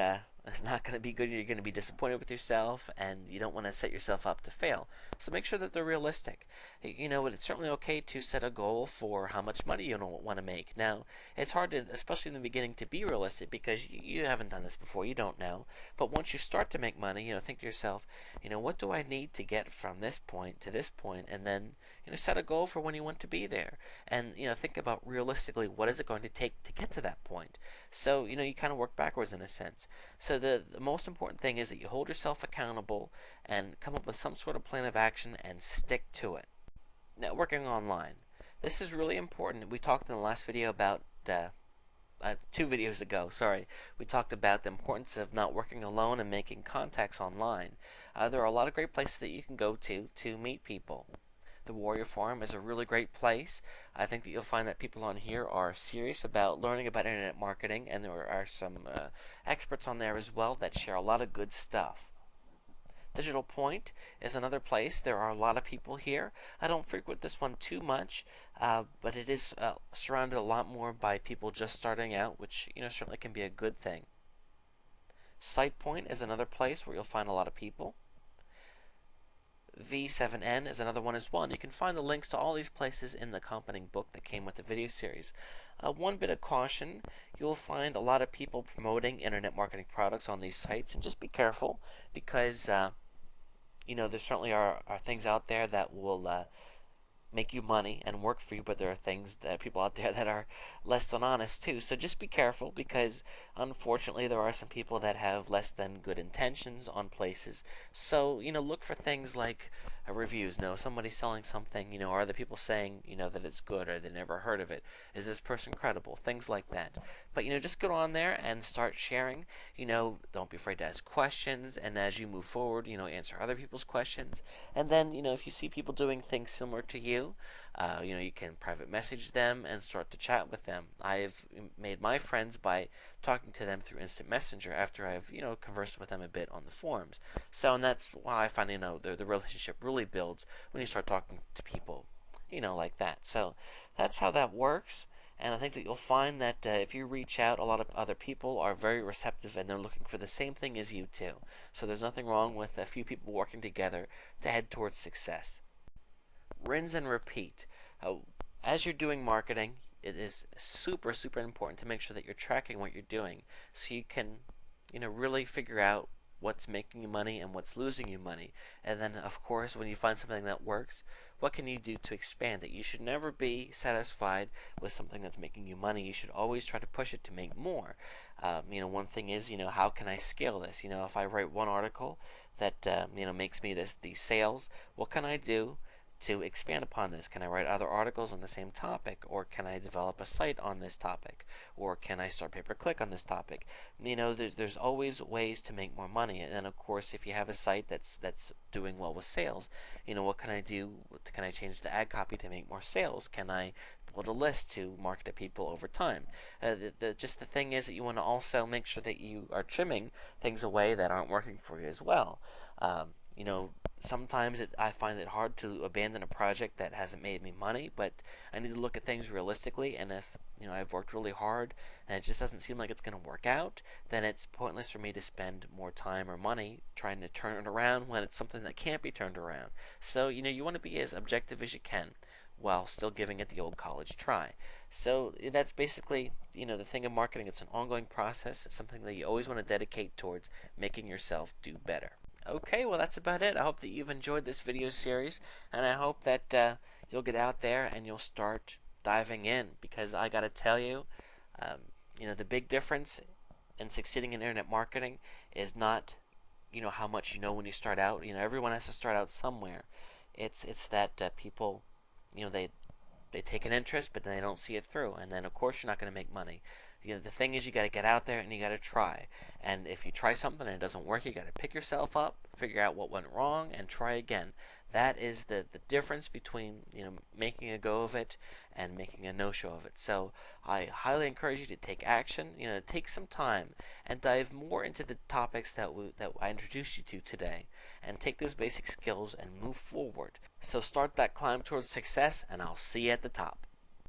it's not going to be good. You're going to be disappointed with yourself, and you don't want to set yourself up to fail. So make sure that they're realistic. It's certainly okay to set a goal for how much money you don't want to make. Now, it's hard to, especially in the beginning, to be realistic because you haven't done this before. You don't know. But once you start to make money, think to yourself, what do I need to get from this point to this point, and then set a goal for when you want to be there, and think about realistically what is it going to take to get to that point. So you kind of work backwards in a sense. So the most important thing is that you hold yourself accountable and come up with some sort of plan of action and stick to it. Networking online. This is really important. We talked in the last video about 2 videos ago, we talked about the importance of not working alone and making contacts online. There are a lot of great places that you can go to meet people. The Warrior Forum is a really great place. I think that you'll find that people on here are serious about learning about internet marketing, and there are some experts on there as well that share a lot of good stuff. Digital Point is another place. There are a lot of people here. I don't frequent this one too much, but it is surrounded a lot more by people just starting out, which certainly can be a good thing. SitePoint is another place where you'll find a lot of people. V7N is another one as well, and you can find the links to all these places in the accompanying book that came with the video series. One bit of caution, you'll find a lot of people promoting internet marketing products on these sites, and just be careful because there certainly are things out there that will make you money and work for you, but there are people out there that are less than honest too. So just be careful because unfortunately there are some people that have less than good intentions on places. So look for things like reviews. Somebody's selling something, are the people saying that it's good, or they never heard of it? Is this person credible? Things like that. But just go on there and start sharing. Don't be afraid to ask questions, and as you move forward, answer other people's questions. And then if you see people doing things similar to you, you can private message them and start to chat with them. I've made my friends by talking to them through Instant Messenger after I've conversed with them a bit on the forums. So, and that's why I find the relationship really builds when you start talking to people like that. So that's how that works. And I think that you'll find that if you reach out, a lot of other people are very receptive and they're looking for the same thing as you too. So there's nothing wrong with a few people working together to head towards success. Rinse and repeat. As you're doing marketing, it is super important to make sure that you're tracking what you're doing so you can really figure out what's making you money and what's losing you money. And then of course when you find something that works, what can you do to expand it? You should never be satisfied with something that's making you money. You should always try to push it to make more. One thing is, how can I scale this? If I write one article that makes me these sales, what can I do to expand upon this? Can I write other articles on the same topic, or can I develop a site on this topic, or can I start pay-per-click on this topic? There's always ways to make more money. And of course, if you have a site that's doing well with sales, what can I do? Can I change the ad copy to make more sales? Can I build a list to market to people over time? Just the thing is that you want to also make sure that you are trimming things away that aren't working for you as well. Sometimes I find it hard to abandon a project that hasn't made me money, but I need to look at things realistically, and if I've worked really hard and it just doesn't seem like it's going to work out, then it's pointless for me to spend more time or money trying to turn it around when it's something that can't be turned around. So you want to be as objective as you can while still giving it the old college try. So that's basically the thing of marketing. It's an ongoing process. It's something that you always want to dedicate towards making yourself do better. Okay, well that's about it. I hope that you've enjoyed this video series, and I hope that you'll get out there and you'll start diving in, because I gotta tell you, the big difference in succeeding in internet marketing is not how much you know when you start out. Everyone has to start out somewhere. It's that people they take an interest, but then they don't see it through, and then of course you're not going to make money. The thing is, you got to get out there and you got to try. And if you try something and it doesn't work, you got to pick yourself up, figure out what went wrong, and try again. That is the difference between making a go of it and making a no-show of it. So I highly encourage you to take action. Take some time and dive more into the topics that I introduced you to today, and take those basic skills and move forward. So start that climb towards success, and I'll see you at the top.